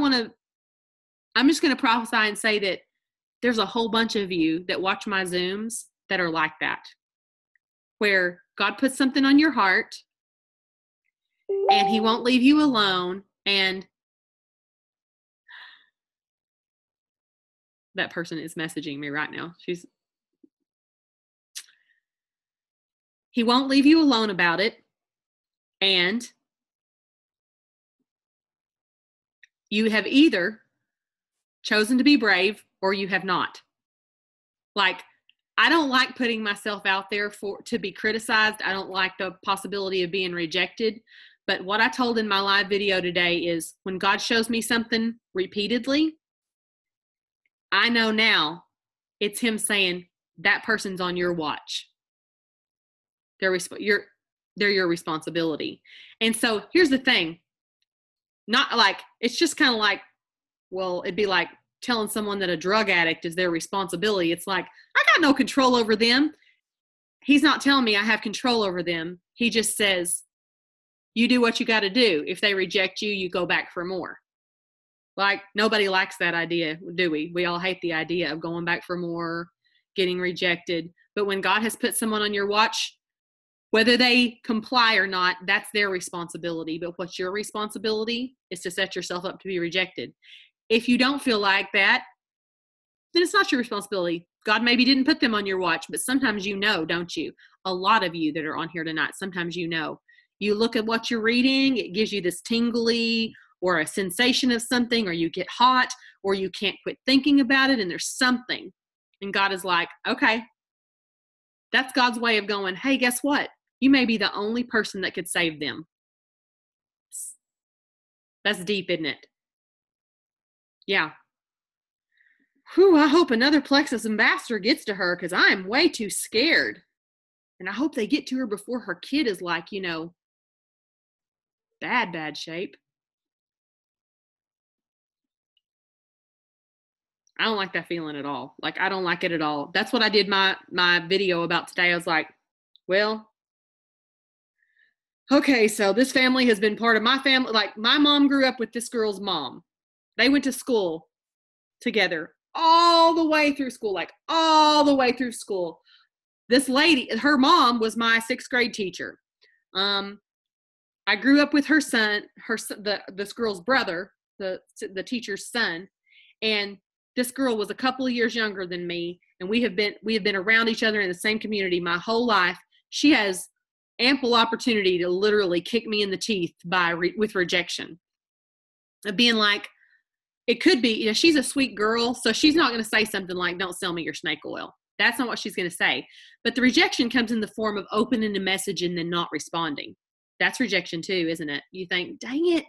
just going to prophesy and say that there's a whole bunch of you that watch my Zooms that are like that, where God puts something on your heart and he won't leave you alone. And that person is messaging me right now. He won't leave you alone about it. And you have either chosen to be brave or you have not. Like, I don't like putting myself out there to be criticized. I don't like the possibility of being rejected. But what I told in my live video today is when God shows me something repeatedly, I know now it's him saying that person's on your watch. They're your responsibility. And so here's the thing. Not like, it's just kind of like, well, it'd be like telling someone that a drug addict is their responsibility. It's like, I got no control over them. He's not telling me I have control over them. He just says, you do what you got to do. If they reject you, you go back for more. Like, nobody likes that idea, do we? We all hate the idea of going back for more, getting rejected. But when God has put someone on your watch, whether they comply or not, that's their responsibility. But what's your responsibility is to set yourself up to be rejected. If you don't feel like that, then it's not your responsibility. God maybe didn't put them on your watch, but sometimes you know, don't you? A lot of you that are on here tonight, sometimes you know. You look at what you're reading, it gives you this tingly or a sensation of something, or you get hot, or you can't quit thinking about it, and there's something. And God is like, okay. That's God's way of going, hey, guess what? You may be the only person that could save them. That's deep, isn't it? Yeah. Whew, I hope another Plexus ambassador gets to her because I'm way too scared. And I hope they get to her before her kid is like, bad shape. I don't like that feeling at all. Like, I don't like it at all. That's what I did my video about today. I was like, well, okay, so this family has been part of my family. Like, my mom grew up with this girl's mom. They went to school together all the way through school, like all the way through school. This lady, her mom was my 6th grade teacher. I grew up with her son, this girl's brother, the teacher's son, and this girl was a couple of years younger than me, and we have been around each other in the same community my whole life. She has ample opportunity to literally kick me in the teeth with rejection. Of being like, it could be, you know, she's a sweet girl, so she's not going to say something like, don't sell me your snake oil. That's not what she's going to say. But the rejection comes in the form of opening a message and then not responding. That's rejection too, isn't it? You think, dang it,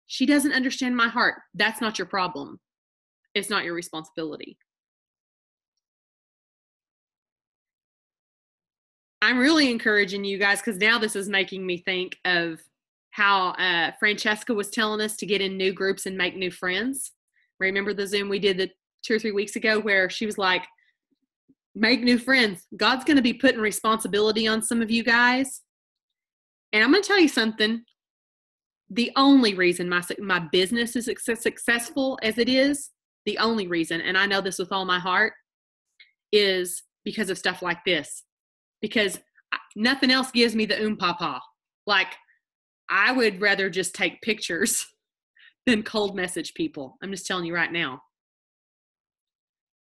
she doesn't understand my heart. That's not your problem. It's not your responsibility. I'm really encouraging you guys, because now this is making me think of how Francesca was telling us to get in new groups and make new friends. Remember the Zoom we did 2 or 3 weeks ago where she was like, make new friends. God's going to be putting responsibility on some of you guys. And I'm going to tell you something. The only reason my business is successful as it is, the only reason, and I know this with all my heart, is because of stuff like this. Because nothing else gives me the papa. Like, I would rather just take pictures than cold message people. I'm just telling you right now.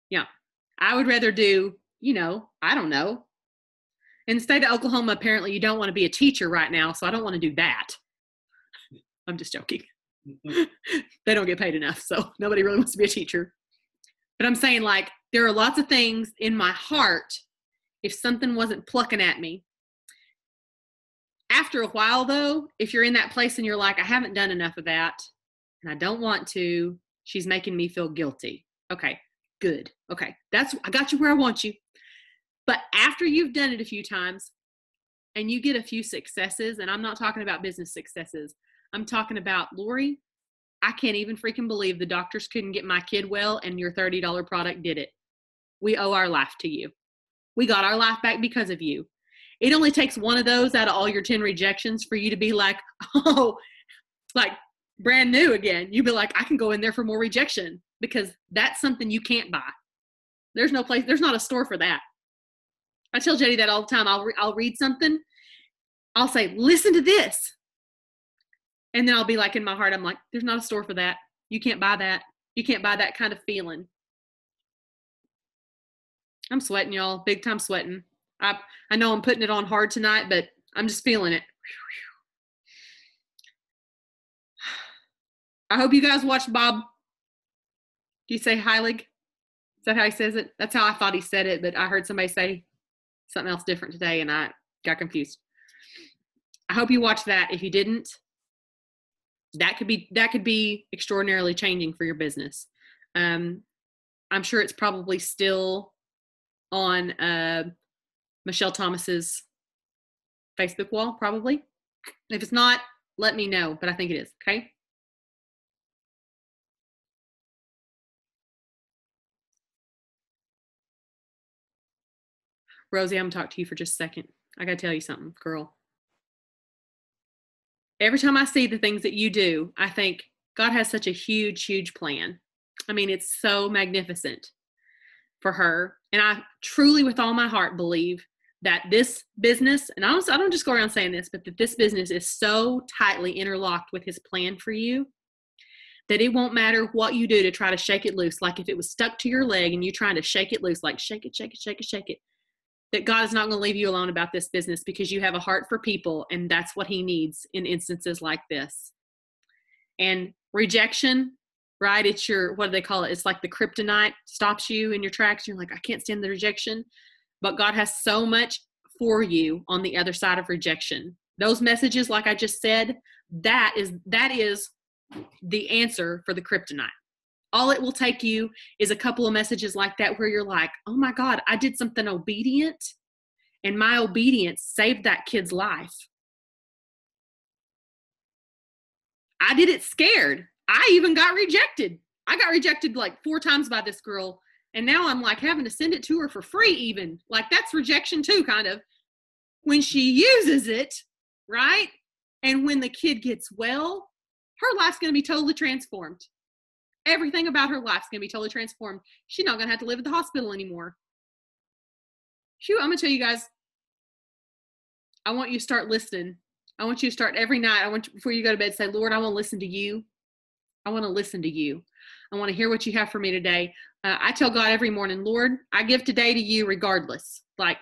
Yeah. I would rather do, I don't know. In the state of Oklahoma, apparently you don't want to be a teacher right now, so I don't want to do that. I'm just joking. They don't get paid enough, so nobody really wants to be a teacher. But I'm saying, like, there are lots of things in my heart, if something wasn't plucking at me. After a while, though, if you're in that place and you're like, I haven't done enough of that, and I don't want to, she's making me feel guilty. Okay, good. Okay, I got you where I want you. But after you've done it a few times and you get a few successes, and I'm not talking about business successes, I'm talking about, Lori, I can't even freaking believe the doctors couldn't get my kid well and your $30 product did it. We owe our life to you. We got our life back because of you. It only takes one of those out of all your 10 rejections for you to be like, oh, like brand new again. You'd be like, I can go in there for more rejection, because that's something you can't buy. There's no place, there's not a store for that. I tell Jetty that all the time. I'll read something. I'll say, listen to this. And then I'll be like, in my heart, I'm like, there's not a store for that. You can't buy that. You can't buy that kind of feeling. I'm sweating, y'all. Big time sweating. I know I'm putting it on hard tonight, but I'm just feeling it. I hope you guys watched Bob. Do you say Heilig? Is that how he says it? That's how I thought he said it, but I heard somebody say something else different today, and I got confused. I hope you watched that. If you didn't, that could be extraordinarily changing for your business. I'm sure it's probably still on Michelle Thomas's Facebook wall, probably. If it's not, let me know, but I think it is, okay? Rosie, I'm going to talk to you for just a second. I got to tell you something, girl. Every time I see the things that you do, I think God has such a huge, huge plan. I mean, it's so magnificent for her. And I truly, with all my heart, believe that this business, and I don't just go around saying this, but that this business is so tightly interlocked with his plan for you that it won't matter what you do to try to shake it loose. Like if it was stuck to your leg and you trying to shake it loose, like shake it, shake it, shake it, shake it, that God is not going to leave you alone about this business, because you have a heart for people, and that's what he needs in instances like this. And rejection, right? It's what do they call it? It's like the kryptonite stops you in your tracks. You're like, I can't stand the rejection. But God has so much for you on the other side of rejection. Those messages, like I just said, that is the answer for the kryptonite. All it will take you is a couple of messages like that where you're like, oh my God, I did something obedient, and my obedience saved that kid's life. I did it scared. I even got rejected. I got rejected like 4 times by this girl. And now I'm like having to send it to her for free even. Like that's rejection too, kind of. When she uses it, right? And when the kid gets well, her life's going to be totally transformed. Everything about her life's going to be totally transformed. She's not going to have to live at the hospital anymore. Shoot, I'm going to tell you guys, I want you to start listening. I want you to start every night. I want you, before you go to bed, say, Lord, I want to listen to you. I want to listen to you. I want to hear what you have for me today. I tell God every morning, Lord, I give today to you regardless. Like,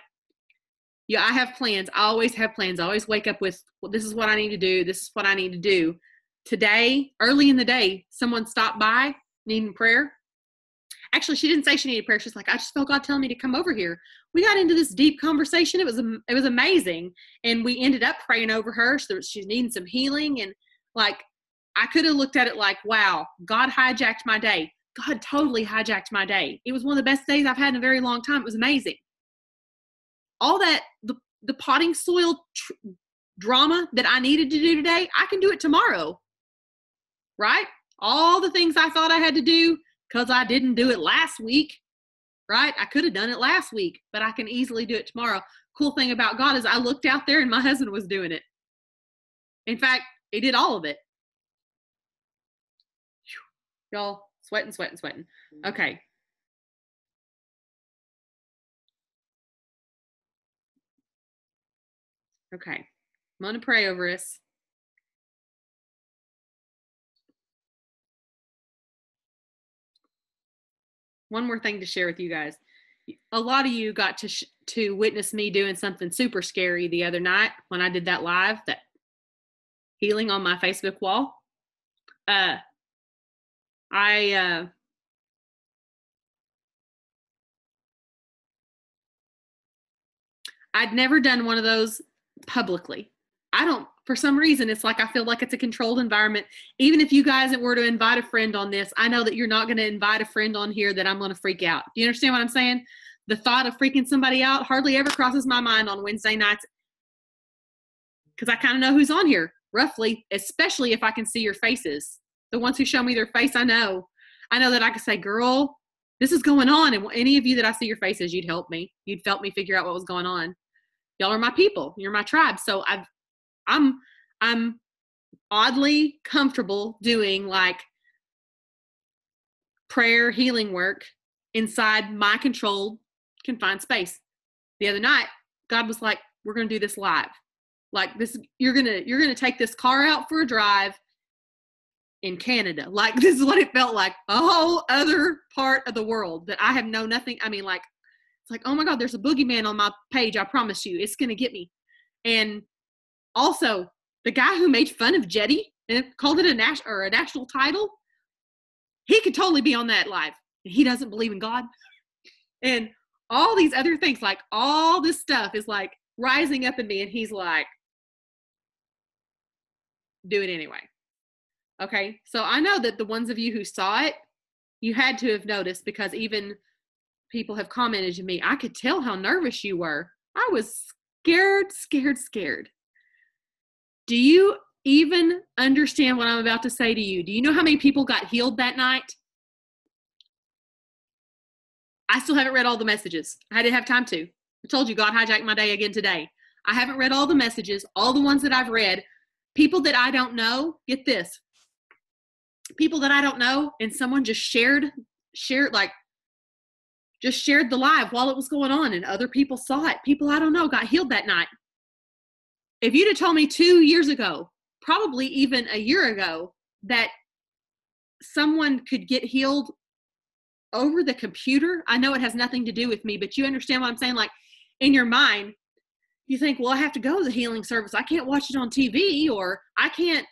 yeah, I have plans. I always have plans. I always wake up with, well, this is what I need to do. This is what I need to do. Today, early in the day, someone stopped by needing prayer. Actually, she didn't say she needed prayer. She's like, I just felt God telling me to come over here. We got into this deep conversation. It was amazing. And we ended up praying over her. So she's needing some healing. And like, I could have looked at it like, wow, God hijacked my day. God totally hijacked my day. It was one of the best days I've had in a very long time. It was amazing. All that, the potting soil drama that I needed to do today, I can do it tomorrow, right? All the things I thought I had to do because I didn't do it last week, right? I could have done it last week, but I can easily do it tomorrow. Cool thing about God is I looked out there and my husband was doing it. In fact, he did all of it. Y'all, sweating. Okay. Okay. I'm going to pray over us. One more thing to share with you guys. A lot of you got to witness me doing something super scary the other night when I did that live, that healing on my Facebook wall. I'd never done one of those publicly. For some reason, it's like I feel like it's a controlled environment. Even if you guys were to invite a friend on this, I know that you're not going to invite a friend on here that I'm going to freak out. Do you understand what I'm saying? The thought of freaking somebody out hardly ever crosses my mind on Wednesday nights because I kind of know who's on here, roughly, especially if I can see your faces. The ones who show me their face, I know that I can say, girl, this is going on. And any of you that I see your faces, you'd help me. You'd help me figure out what was going on. Y'all are my people. You're my tribe. So I'm oddly comfortable doing like prayer healing work inside my controlled, confined space. The other night, God was like, we're going to do this live. Like this, you're going to take this car out for a drive in Canada. Like this is what it felt like. A whole other part of the world that I have known nothing. I mean, like, it's like, oh my God, there's a boogeyman on my page. I promise you, it's going to get me. And also, the guy who made fun of Jetty and called it a national title, he could totally be on that live. And he doesn't believe in God. And all these other things, like all this stuff is like rising up in me. And he's like, do it anyway. Okay. So I know that the ones of you who saw it, you had to have noticed because even people have commented to me, I could tell how nervous you were. I was scared. Do you even understand what I'm about to say to you? Do you know how many people got healed that night? I still haven't read all the messages. I didn't have time to. I told you God hijacked my day again today. I haven't read all the messages, all the ones that I've read. People that I don't know, get this. People that I don't know, and someone just shared the live while it was going on, and other people saw it. People I don't know got healed that night. If you'd have told me 2 years ago, probably even a year ago, that someone could get healed over the computer, I know it has nothing to do with me, but you understand what I'm saying? Like in your mind, you think, well, I have to go to the healing service. I can't watch it on TV or I can't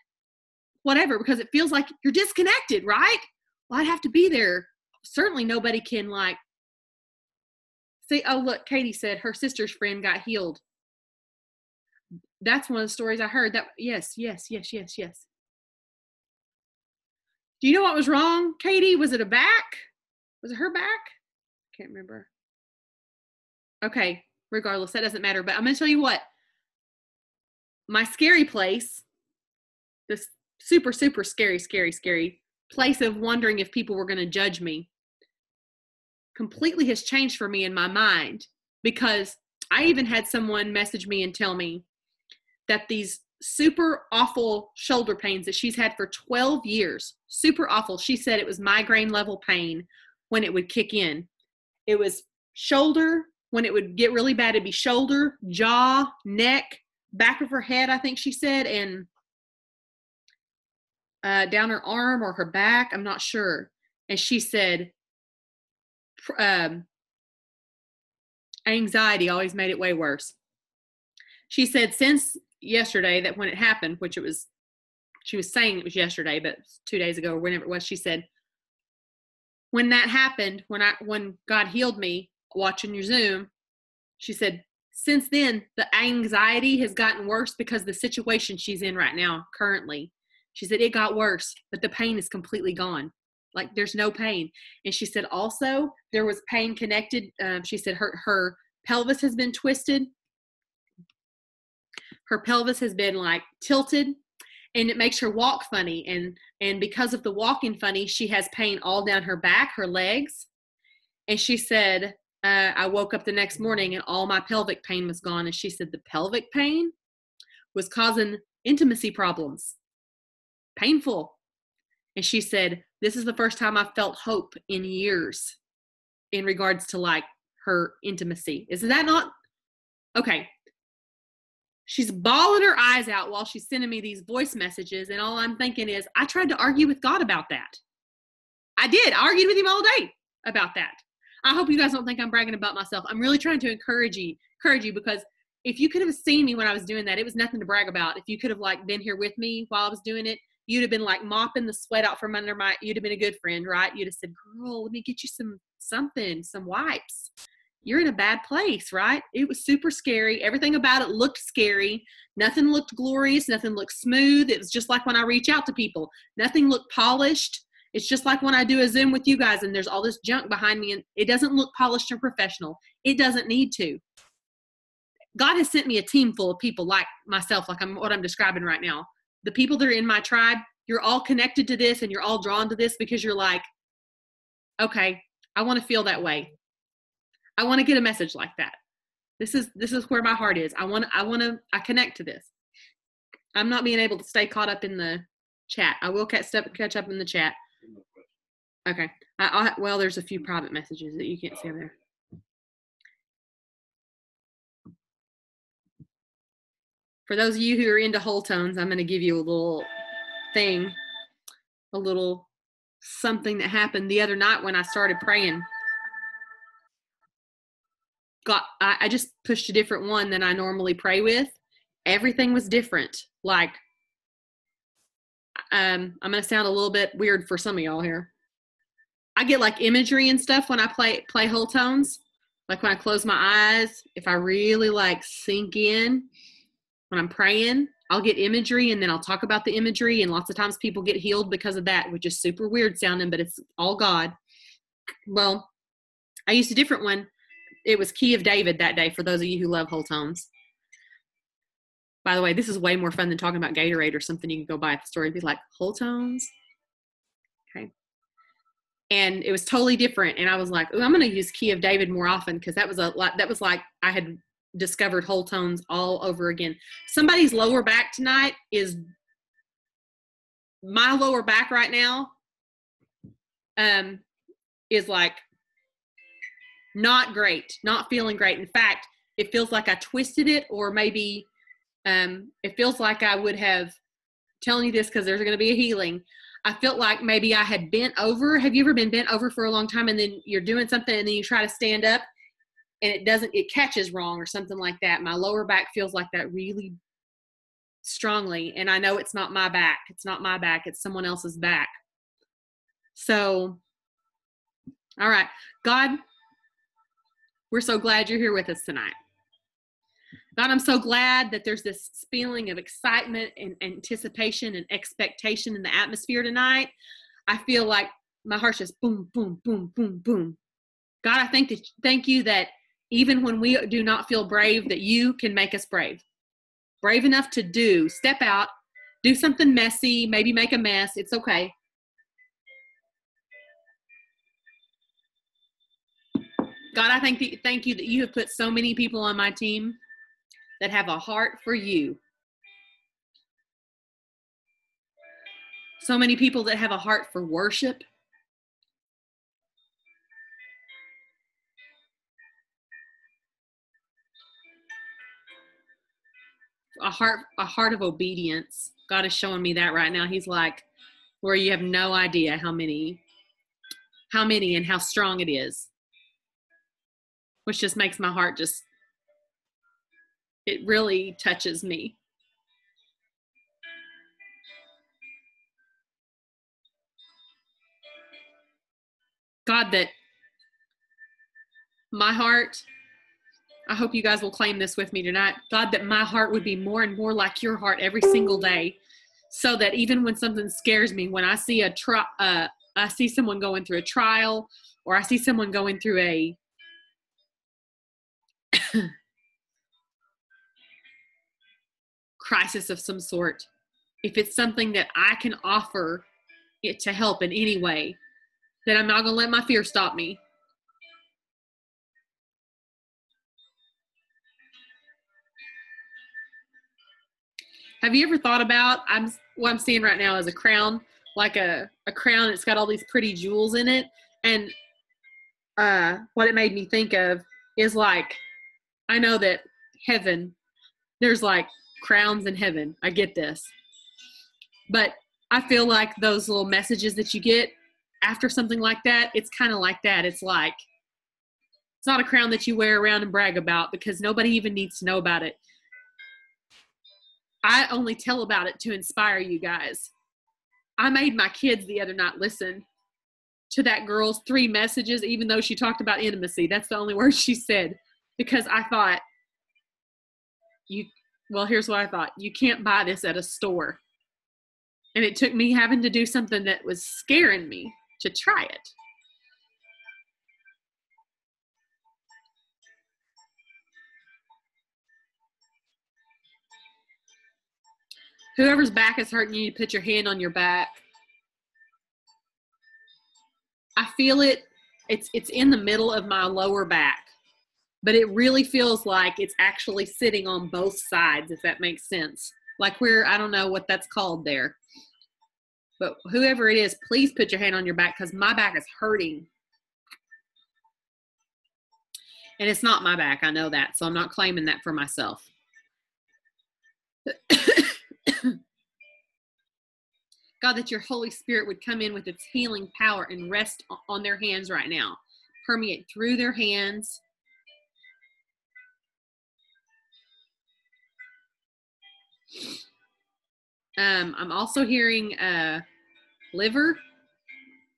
whatever because it feels like you're disconnected, right? Well, I'd have to be there. Certainly nobody can like say, oh, look, Katie said her sister's friend got healed. That's one of the stories I heard. That yes. Do you know what was wrong, Katie? Was it a back? Was it her back? I can't remember. Okay, regardless, that doesn't matter. But I'm going to tell you what. My scary place, this super scary place of wondering if people were going to judge me completely has changed for me in my mind, because I even had someone message me and tell me that these super awful shoulder pains that she's had for 12 years, super awful. She said it was migraine level pain when it would kick in. It was shoulder. When it would get really bad, it'd be shoulder, jaw, neck, back of her head, I think she said, and down her arm or her back. I'm not sure. And she said anxiety always made it way worse. She said since yesterday, that when it happened, which it was, she was saying it was yesterday, but 2 days ago or whenever it was, she said, when that happened, when God healed me watching your Zoom, she said, since then, the anxiety has gotten worse because the situation she's in right now, currently. She said it got worse, but the pain is completely gone. Like there's no pain. And she said also there was pain connected. She said her pelvis has been twisted. Her pelvis has been like tilted, and it makes her walk funny. And because of the walking funny, she has pain all down her back, her legs. And she said, I woke up the next morning and all my pelvic pain was gone. And she said the pelvic pain was causing intimacy problems. Painful. And she said, this is the first time I've felt hope in years in regards to like her intimacy. Is that not? Okay. She's bawling her eyes out while she's sending me these voice messages. And all I'm thinking is, I tried to argue with God about that. I did. I argued with him all day about that. I hope you guys don't think I'm bragging about myself. I'm really trying to encourage you because if you could have seen me when I was doing that, it was nothing to brag about. If you could have like been here with me while I was doing it, you'd have been like mopping the sweat out from under you'd have been a good friend, right? You'd have said, girl, let me get you some wipes. You're in a bad place, right? It was super scary. Everything about it looked scary. Nothing looked glorious. Nothing looked smooth. It was just like when I reach out to people. Nothing looked polished. It's just like when I do a Zoom with you guys and there's all this junk behind me and it doesn't look polished and professional. It doesn't need to. God has sent me a team full of people like myself, like what I'm describing right now. The people that are in my tribe, you're all connected to this and you're all drawn to this because you're like, okay, I want to feel that way. I want to get a message like that. This is where my heart is. I connect to this. I'm not being able to stay caught up in the chat. I will catch up in the chat. Okay. Well, there's a few private messages that you can't see over there. For those of you who are into whole tones, I'm going to give you a little thing, a little something that happened the other night when I started praying. I just pushed a different one than I normally pray with. Everything was different. Like, I'm going to sound a little bit weird for some of y'all here. I get like imagery and stuff when I play whole tones. Like when I close my eyes, if I really like sink in when I'm praying, I'll get imagery and then I'll talk about the imagery. And lots of times people get healed because of that, which is super weird sounding, but it's all God. Well, I used a different one. It was Key of David that day for those of you who love whole tones. By the way, this is way more fun than talking about Gatorade or something you can go buy at the store and be like, whole tones? Okay. And it was totally different. And I was like, oh, I'm going to use Key of David more often because that was like I had discovered whole tones all over again. Somebody's lower back tonight is my lower back right now is like not great, not feeling great. In fact, it feels like I twisted it, or maybe it feels like I would have, telling you this because there's going to be a healing. I felt like maybe I had bent over. Have you ever been bent over for a long time and then you're doing something and then you try to stand up and it catches wrong or something like that? My lower back feels like that really strongly. And I know it's not my back. It's not my back. It's someone else's back. So, all right. God, we're so glad you're here with us tonight. God, I'm so glad that there's this feeling of excitement and anticipation and expectation in the atmosphere tonight. I feel like my heart's just boom, boom, boom, boom, boom. God, I thank you that even when we do not feel brave, that you can make us brave. Brave enough to step out, do something messy, maybe make a mess. It's okay. God, I thank you that you have put so many people on my team that have a heart for you. So many people that have a heart for worship. A heart of obedience. God is showing me that right now. He's like, where you have no idea how many and how strong it is. Which just makes my heart it really touches me. God, that my heart, I hope you guys will claim this with me tonight. God, that my heart would be more and more like your heart every single day, so that even when something scares me, when I see I see someone going through a trial, or I see someone going through a crisis of some sort, if it's something that I can offer it to help in any way, that I'm not going to let my fear stop me. Have you ever thought about, what I'm seeing right now is a crown, like a crown. It's got all these pretty jewels in it. And what it made me think of is, like, I know that heaven, there's like crowns in heaven. I get this. But I feel like those little messages that you get after something like that, it's kind of like that. It's like, it's not a crown that you wear around and brag about, because nobody even needs to know about it. I only tell about it to inspire you guys. I made my kids the other night listen to that girl's 3 messages, even though she talked about intimacy. That's the only word she said, because I thought, here's what I thought. You can't buy this at a store. And it took me having to do something that was scaring me to try it. Whoever's back is hurting you, put your hand on your back. I feel it. It's in the middle of my lower back, but it really feels like it's actually sitting on both sides, if that makes sense. Like where, I don't know what that's called there. But whoever it is, please put your hand on your back, because my back is hurting. And it's not my back, I know that, so I'm not claiming that for myself. God, that your Holy Spirit would come in with its healing power and rest on their hands right now. Permeate through their hands. I'm also hearing liver.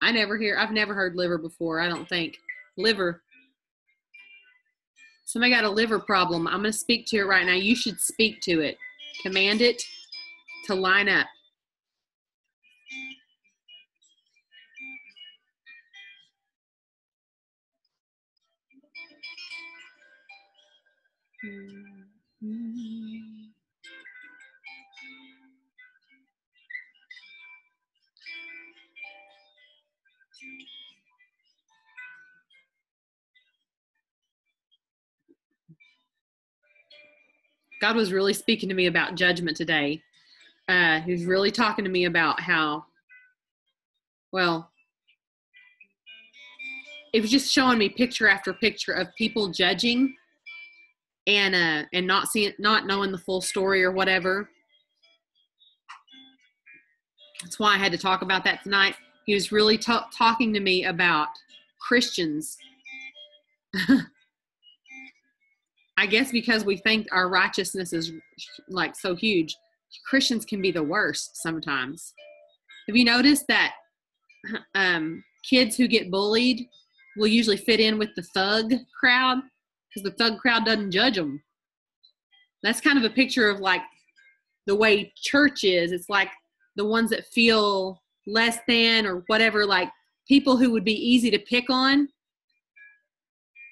I've never heard liver before, I don't think. Liver. Somebody got a liver problem. I'm going to speak to it right now. You should speak to it. Command it to line up. God was really speaking to me about judgment today. He was really talking to me about how, well, it was just showing me picture after picture of people judging and not knowing the full story or whatever. That's why I had to talk about that tonight. He was really talking to me about Christians. I guess because we think our righteousness is like so huge, Christians can be the worst sometimes. Have you noticed that kids who get bullied will usually fit in with the thug crowd, because the thug crowd doesn't judge them? That's kind of a picture of like the way church is. It's like the ones that feel less than or whatever, like people who would be easy to pick on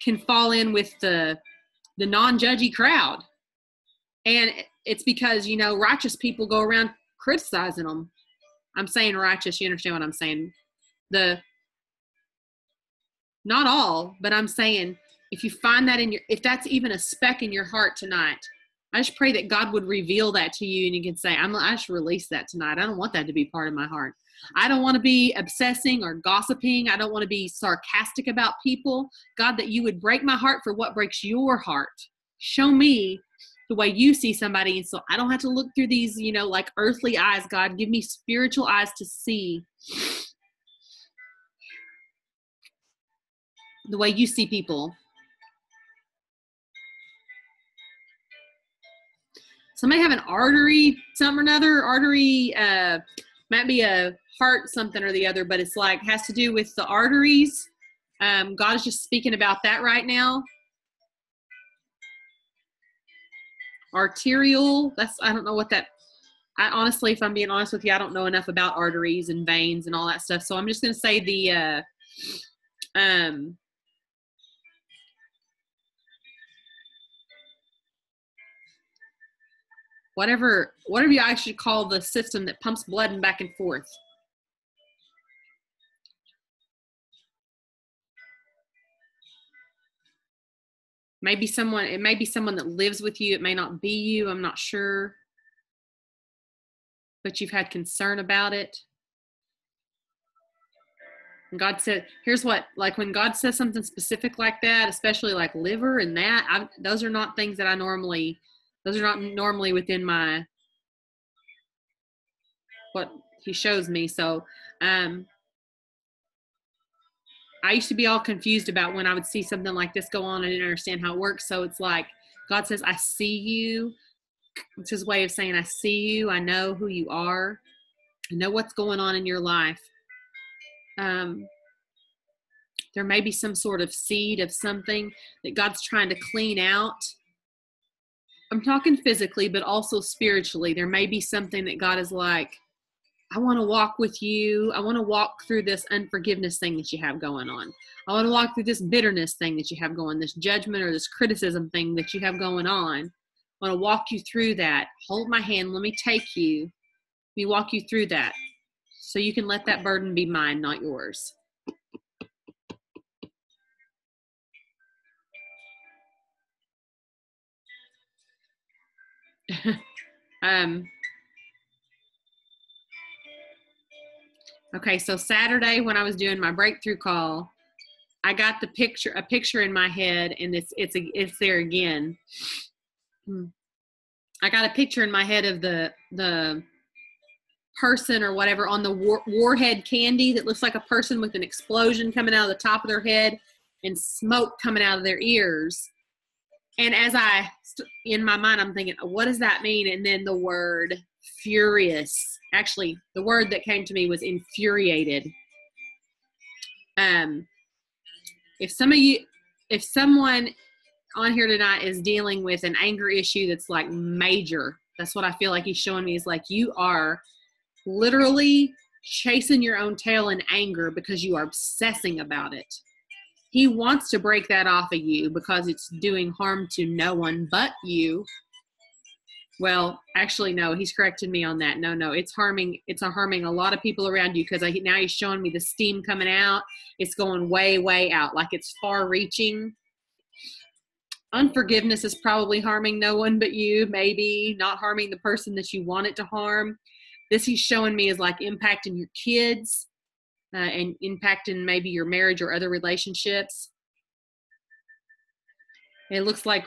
can fall in with the non-judgy crowd. And it's because, righteous people go around criticizing them. I'm saying righteous, you understand what I'm saying? Not all, but I'm saying if you find that if that's even a speck in your heart tonight, I just pray that God would reveal that to you and you can say, I should release that tonight. I don't want that to be part of my heart. I don't want to be obsessing or gossiping. I don't want to be sarcastic about people. God, that you would break my heart for what breaks your heart. Show me the way you see somebody. And so I don't have to look through these, like earthly eyes, God. Give me spiritual eyes to see the way you see people. Somebody have an artery, something or another. Artery, might be a heart, something or the other, but it's like has to do with the arteries. God is just speaking about that right now. Arterial, I don't know what that, I honestly, if I'm being honest with you, I don't know enough about arteries and veins and all that stuff. So I'm just going to say the, whatever you actually call the system that pumps blood and back and forth. It may be someone that lives with you. It may not be you. I'm not sure. But you've had concern about it. And God said, here's what, like when God says something specific like that, especially like liver and that, those are not things that those are not normally within what he shows me. So, I used to be all confused about when I would see something like this go on. I didn't understand how it works. So it's like, God says, I see you. It's his way of saying, I see you. I know who you are. I know what's going on in your life. There may be some sort of seed of something that God's trying to clean out. I'm talking physically, but also spiritually. There may be something that God is like, I want to walk with you. I want to walk through this unforgiveness thing that you have going on. I want to walk through this bitterness thing that you have going, this judgment or this criticism thing that you have going on. I want to walk you through that. Hold my hand. Let me take you. Let me walk you through that so you can let that burden be mine, not yours. Okay, so Saturday when I was doing my breakthrough call, I got a picture in my head, and it's there again. I got a picture in my head of the person or whatever on the warhead candy that looks like a person with an explosion coming out of the top of their head and smoke coming out of their ears. And as in my mind, I'm thinking, what does that mean? And then the word furious. Actually, the word that came to me was infuriated. If someone on here tonight is dealing with an anger issue that's like major, that's what I feel like he's showing me, is like you are literally chasing your own tail in anger because you are obsessing about it. He wants to break that off of you because it's doing harm to no one but you. Well, actually, no, he's corrected me on that. No, it's harming a lot of people around you because now he's showing me the steam coming out. It's going way, way out, like it's far reaching. Unforgiveness is probably harming no one but you, maybe not harming the person that you want it to harm. This he's showing me is like impacting your kids and impacting maybe your marriage or other relationships. It looks like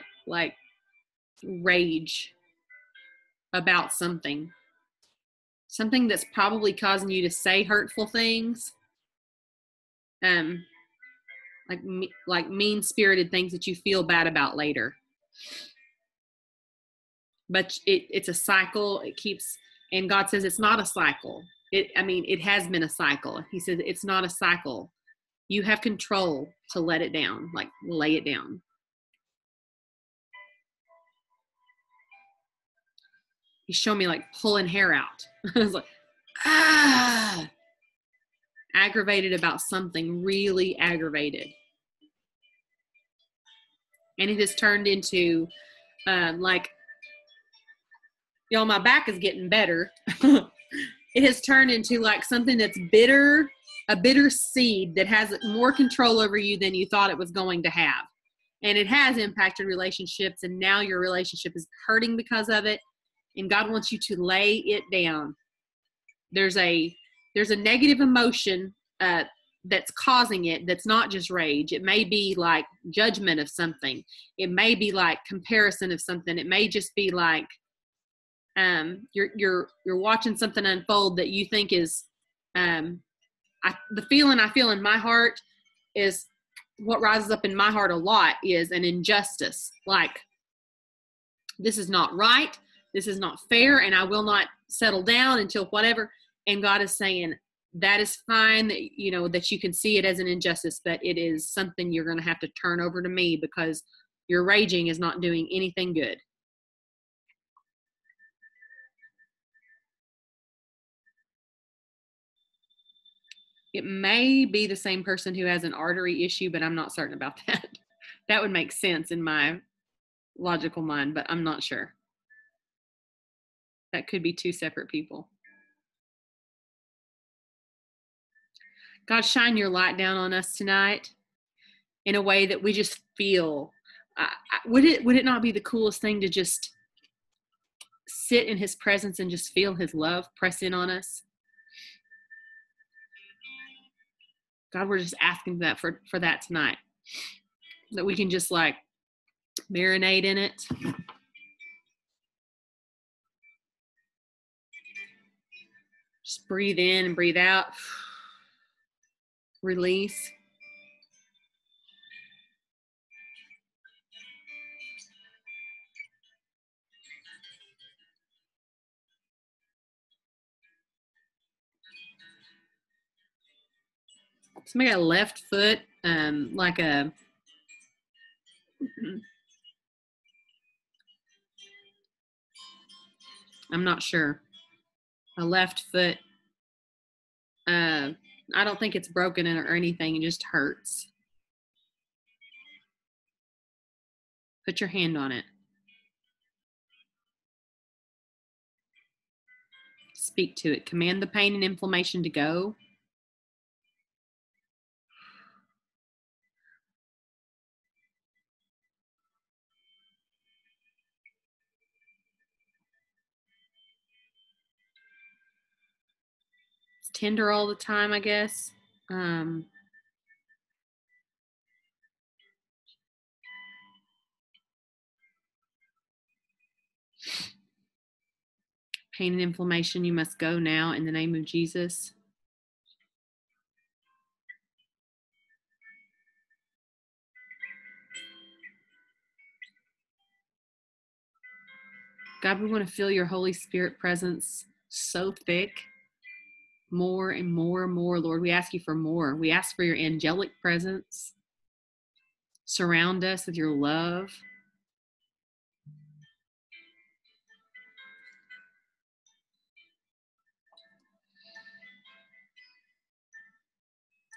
rage about something that's probably causing you to say hurtful things, like mean-spirited things that you feel bad about later. But it's a cycle. It keeps, and God says it's not a cycle. It has been a cycle. He says it's not a cycle. You have control to let it down, like lay it down. He's showing me like pulling hair out. I was like, aggravated about something, really aggravated. And it has turned into like, y'all, my back is getting better. It has turned into like something that's bitter, a bitter seed that has more control over you than you thought it was going to have. And it has impacted relationships, and now your relationship is hurting because of it. And God wants you to lay it down. There's a negative emotion that's causing it, that's not just rage. It may be like judgment of something. It may be like comparison of something. It may just be like you're watching something unfold that you think is the feeling I feel in my heart is what rises up in my heart a lot is an injustice. Like, this is not right. This is not fair. And I will not settle down until whatever. And God is saying, that is fine, that, you know, that you can see it as an injustice, but it is something you're going to have to turn over to me, because your raging is not doing anything good. It may be the same person who has an artery issue, but I'm not certain about that. That would make sense in my logical mind, but I'm not sure. That could be two separate people. God, shine your light down on us tonight in a way that we just feel. Would it not be the coolest thing to just sit in his presence and just feel his love press in on us? God, we're just asking that for that tonight, that we can just like marinate in it. Just breathe in and breathe out. Release. Somebody got a left foot, like a, I'm not sure, a left foot. I don't think it's broken or anything. It just hurts. Put your hand on it. Speak to it. Command the pain and inflammation to go. It's tender all the time, I guess. Pain and inflammation, you must go now in the name of Jesus. God, we want to feel your Holy Spirit presence so thick, more and more and more, Lord. We ask you for more. We ask for your angelic presence. Surround us with your love.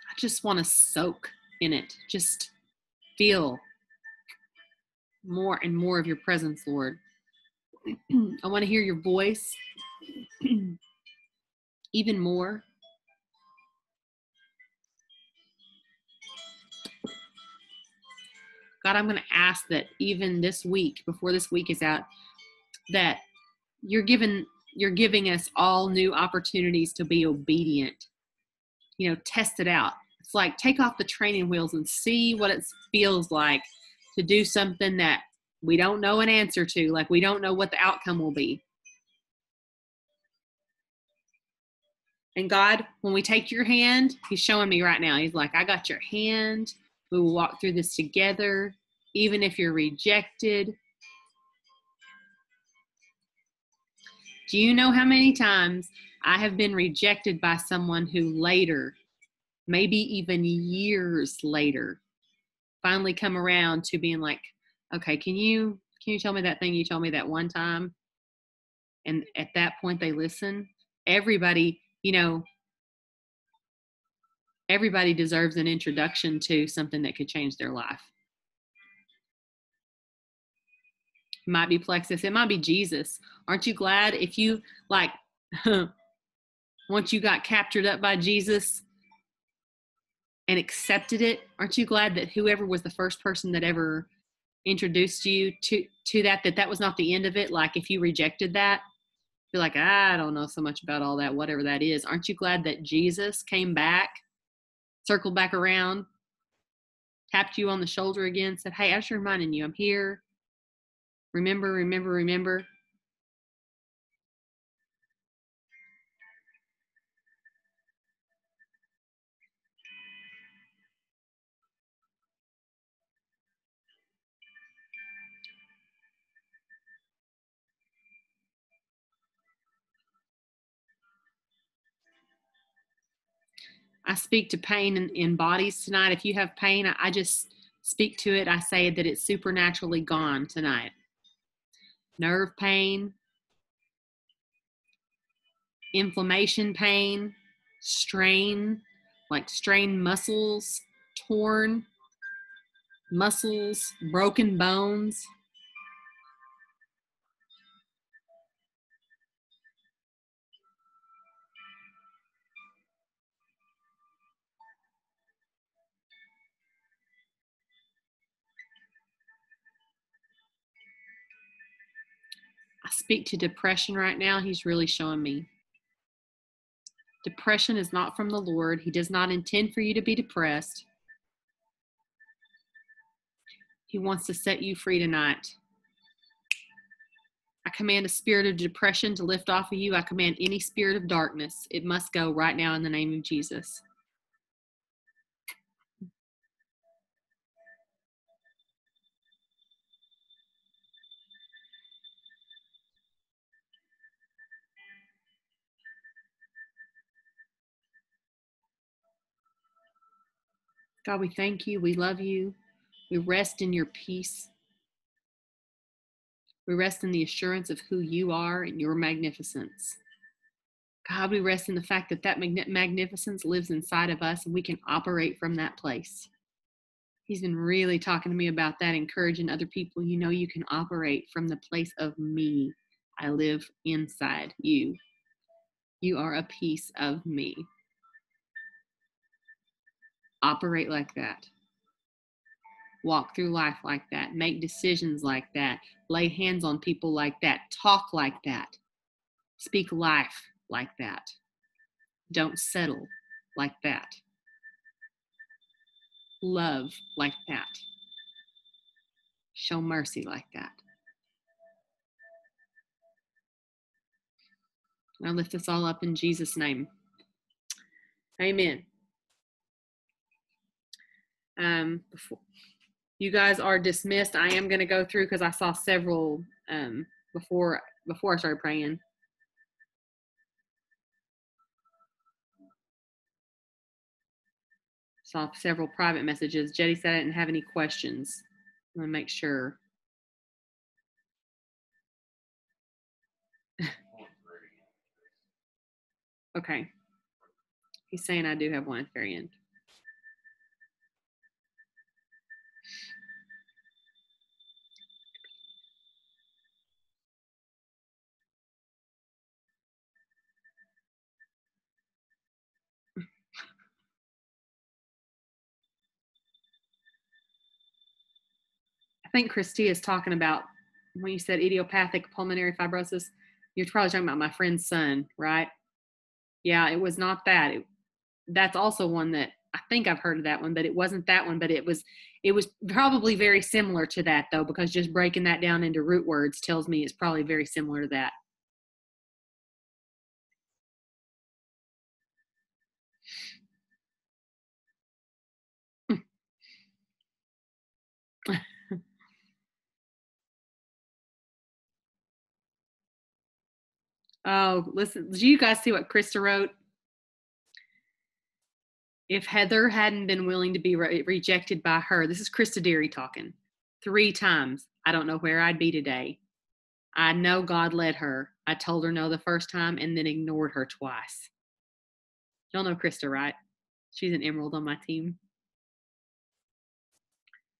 I just want to soak in it. Just feel more and more of your presence, Lord. I want to hear your voice even more. God, I'm going to ask that even this week, before this week is out, that you're giving us all new opportunities to be obedient. You know, test it out. It's like take off the training wheels and see what it feels like to do something that we don't know an answer to, like we don't know what the outcome will be. And God, when we take your hand, he's showing me right now. He's like, I got your hand. We will walk through this together, even if you're rejected. Do you know how many times I have been rejected by someone who later, maybe even years later, finally come around to being like, okay, can you tell me that thing you told me that one time? And at that point they listen. Everybody, you know, everybody deserves an introduction to something that could change their life. It might be Plexus. It might be Jesus. Aren't you glad if you, like, once you got captured up by Jesus and accepted it, aren't you glad that whoever was the first person that ever introduced you to that was not the end of it. Like if you rejected that, you're like, I don't know so much about all that, whatever that is. Aren't you glad that Jesus came back, circled back around, tapped you on the shoulder again, said, hey, I'm just reminding you, I'm here. Remember, remember, remember. I speak to pain in bodies tonight. If you have pain, I just speak to it. I say that it's supernaturally gone tonight. Nerve pain, inflammation pain, strain, like strained muscles, torn muscles, broken bones. I speak to depression right now. He's really showing me. Depression is not from the Lord. He does not intend for you to be depressed. He wants to set you free tonight. I command a spirit of depression to lift off of you. I command any spirit of darkness. It must go right now in the name of Jesus. God, we thank you. We love you. We rest in your peace. We rest in the assurance of who you are and your magnificence. God, we rest in the fact that that magnificence lives inside of us and we can operate from that place. He's been really talking to me about that, encouraging other people. You know, you can operate from the place of me. I live inside you. You are a piece of me. Operate like that. Walk through life like that. Make decisions like that. Lay hands on people like that. Talk like that. Speak life like that. Don't settle like that. Love like that. Show mercy like that. I lift us all up in Jesus' name. Amen. Before you guys are dismissed, I am going to go through because I saw several before I started praying. Saw several private messages. Jetty said I didn't have any questions. I'm going to make sure. Okay. He's saying I do have one at the very end. I think Christy is talking about when you said idiopathic pulmonary fibrosis, you're probably talking about my friend's son, right? Yeah, it was not that. That's also one that I think I've heard of that one, but it wasn't that one, but it was probably very similar to that though, because just breaking that down into root words tells me it's probably very similar to that. Oh, listen, did you guys see what Krista wrote? If Heather hadn't been willing to be rejected by her, this is Krista Deary talking, 3 times, I don't know where I'd be today. I know God led her. I told her no the first time and then ignored her twice. Y'all know Krista, right? She's an emerald on my team.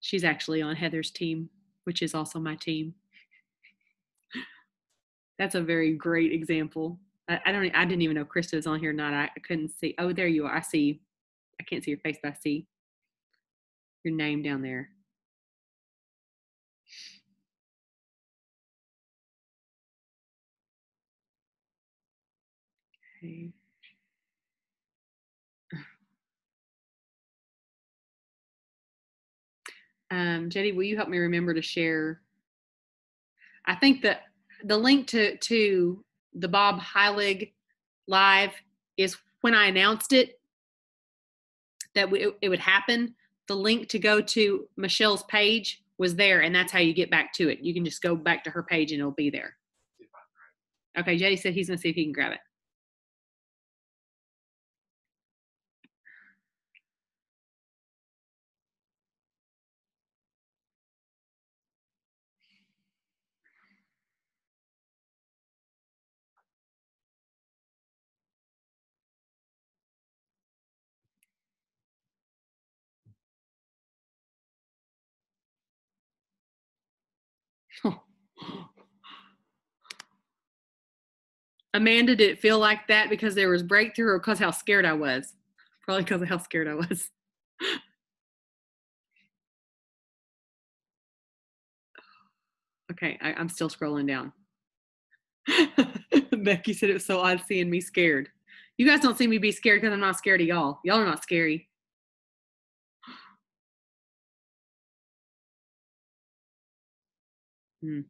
She's actually on Heather's team, which is also my team. That's a very great example. I didn't even know Krista was on here or not. I couldn't see. Oh, there you are. I see. I can't see your face, but I see your name down there. Okay. Jetty, will you help me remember to share? I think that the link to the Bob Heilig live is when I announced it that it would happen. The link to go to Michelle's page was there, and that's how you get back to it. You can just go back to her page and it'll be there. Okay, Jetty said he's gonna see if he can grab it. Amanda, did it feel like that because there was breakthrough or because how scared I was? Probably because of how scared I was. Okay, I'm still scrolling down. Becky said it was so odd seeing me scared. You guys don't see me be scared because I'm not scared of y'all. Y'all are not scary. Hmm.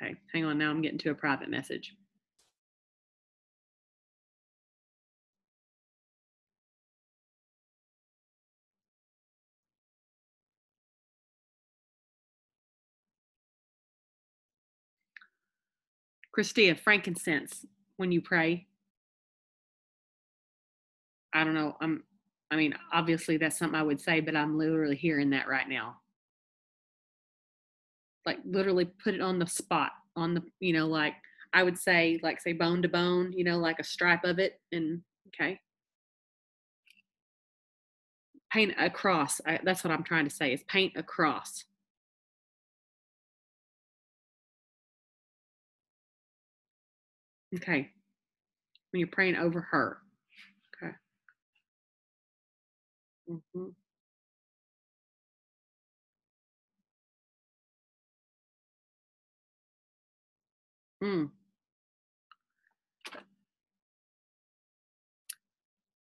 Okay, hang on. Now I'm getting to a private message. Christia, frankincense when you pray. I don't know. I mean, obviously that's something I would say, but I'm literally hearing that right now. Like literally put it on the spot, on the, like I would say, like say bone to bone, like a stripe of it. And okay. Paint a cross. That's what I'm trying to say is paint a cross. Okay. When you're praying over her. Okay. Mm-hmm. Mm.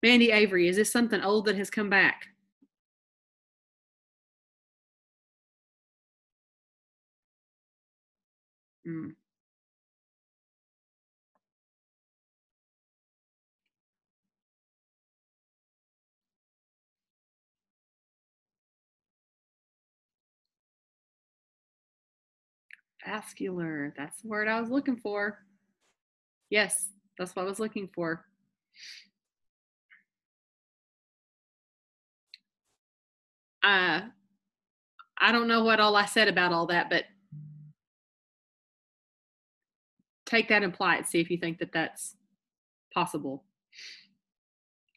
Mandy Avery, is this something old that has come back? Mm. Vascular. That's the word I was looking for. Yes, that's what I was looking for. Uh, I don't know what all I said about all that, but take that and apply it. See if you think that that's possible.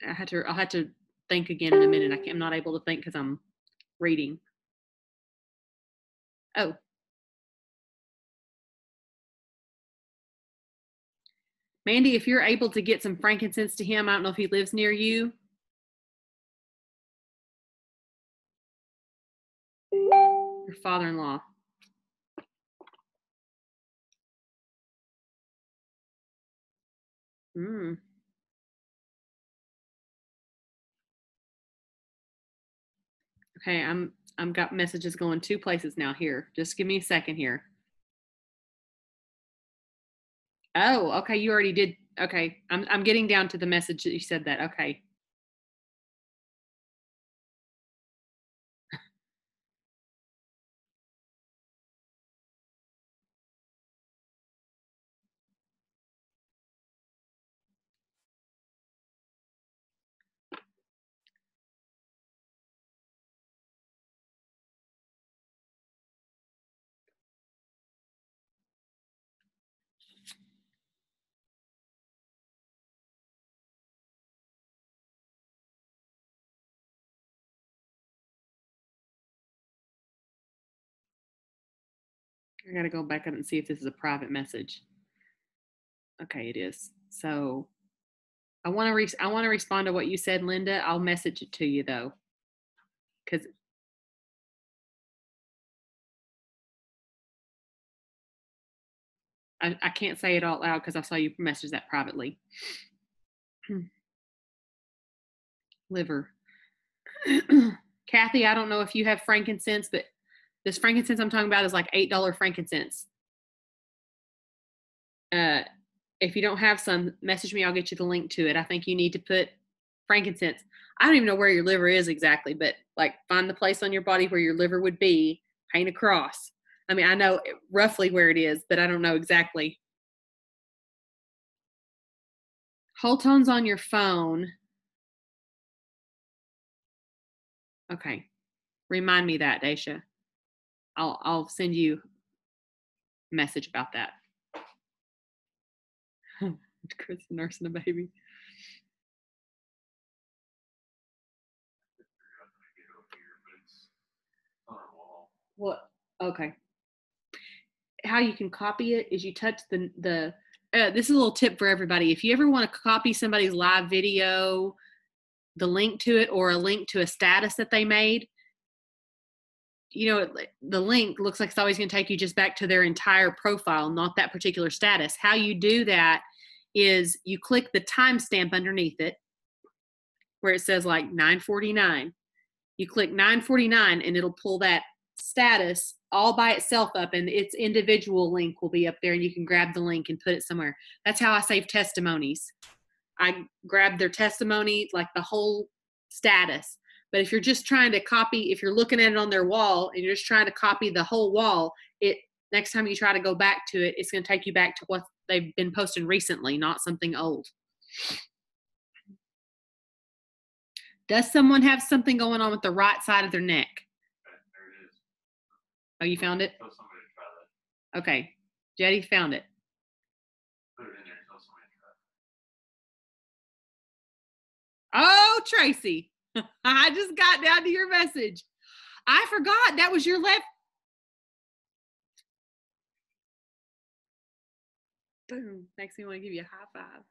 I'll have to think again in a minute. I'm not able to think because I'm reading. Oh, Mandy, if you're able to get some frankincense to him, I don't know if he lives near you. Your father-in-law. Mm. Okay, I'm got messages going two places now here. Just give me a second here. Oh, okay, you already did. Okay, I'm getting down to the message that you said that. Okay. I gotta go back up and see if this is a private message. Okay, it is. So I want to I want to respond to what you said, Linda. I'll message it to you though, because I can't say it out loud because I saw you message that privately. Liver. Kathy, I don't know if you have frankincense, but this frankincense I'm talking about is like $8 frankincense. If you don't have some, message me. I'll get you the link to it. I think you need to put frankincense. I don't even know where your liver is exactly, but like find the place on your body where your liver would be, paint a cross. I mean, I know roughly where it is, but I don't know exactly. Whole tones on your phone. Okay. Remind me that, Daisha. I'll send you a message about that. Chris nursing a baby. What? Okay. How you can copy it is you touch the this is a little tip for everybody. If you ever want to copy somebody's live video, the link to it, or a link to a status that they made, you know, the link looks like it's always going to take you just back to their entire profile, not that particular status. How you do that is you click the timestamp underneath it where it says like 9:49. You click 9:49 and it'll pull that status all by itself up, and its individual link will be up there, and you can grab the link and put it somewhere. That's how I save testimonies. I grab their testimony, like the whole status. But if you're just trying to copy, if you're looking at it on their wall and you're just trying to copy the whole wall, it next time you try to go back to it, it's going to take you back to what they've been posting recently, not something old. Does someone have something going on with the right side of their neck? There it is. Oh, you found it? Tell somebody to try that. Okay. Jetty found it. Put it in there and tell somebody to try it. Oh, Tracy. I just got down to your message. I forgot that was your left. Boom. Makes me want to give you a high five.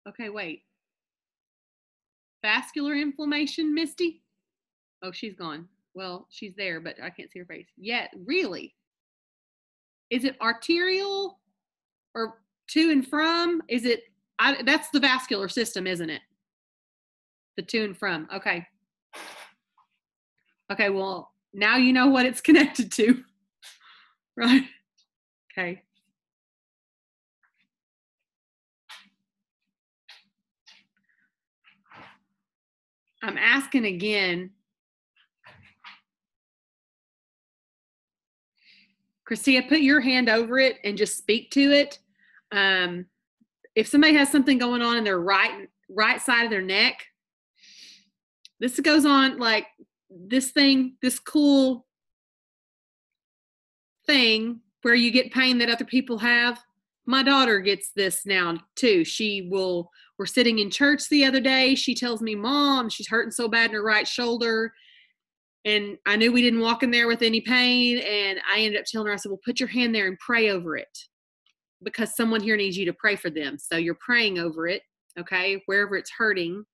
Okay, wait. Vascular inflammation, Misty? Oh, she's gone. Well, she's there, but I can't see her face. Yeah, really? Is it arterial or to and from? Is it, that's the vascular system, isn't it? The to and from. Okay. Okay, well, now you know what it's connected to. Right? Okay. I'm asking again. Christia, put your hand over it and just speak to it. If somebody has something going on in their right side of their neck, this goes on like this cool thing where you get pain that other people have. My daughter gets this now too. We're sitting in church the other day. She tells me, Mom, she's hurting so bad in her right shoulder. And I knew we didn't walk in there with any pain. And I ended up telling her, I said, well, put your hand there and pray over it, because someone here needs you to pray for them. So you're praying over it, okay, wherever it's hurting.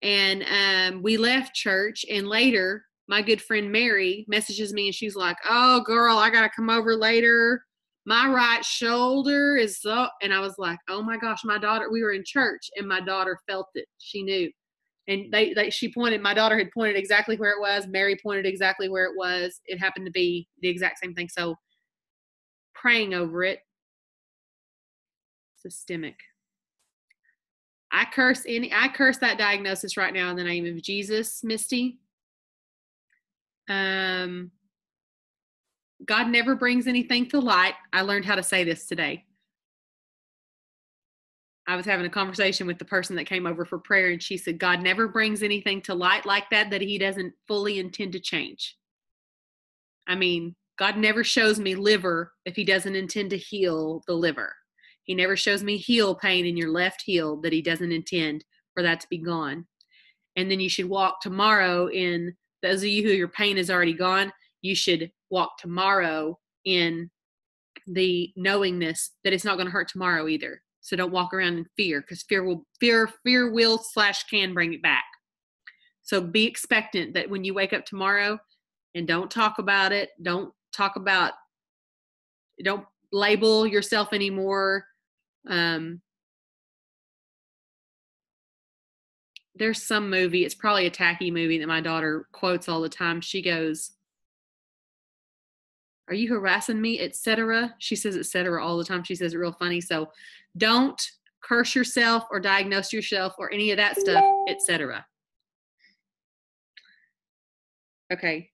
And we left church, and later my good friend Mary messages me, and she's like, oh, girl, I got to come over later. My right shoulder is so, and I was like, oh my gosh, my daughter, we were in church, and my daughter felt it. She knew. And she pointed, my daughter had pointed exactly where it was. Mary pointed exactly where it was. It happened to be the exact same thing. So praying over it. Systemic. I curse that diagnosis right now in the name of Jesus, Misty. God never brings anything to light. I learned how to say this today. I was having a conversation with the person that came over for prayer, and she said, God never brings anything to light like that he doesn't fully intend to change. I mean, God never shows me liver if he doesn't intend to heal the liver. He never shows me heel pain in your left heel that he doesn't intend for that to be gone. And then you should walk tomorrow in, those of you who your pain is already gone, you should walk tomorrow in the knowingness that it's not going to hurt tomorrow either. So don't walk around in fear, because fear will / can bring it back. So be expectant that when you wake up tomorrow, and don't talk about it. Don't label yourself anymore. There's some movie, it's probably a tacky movie that my daughter quotes all the time. She goes, "Are you harassing me?" etc. She says etc. all the time. She says it real funny. So don't curse yourself or diagnose yourself or any of that stuff, etc. Okay.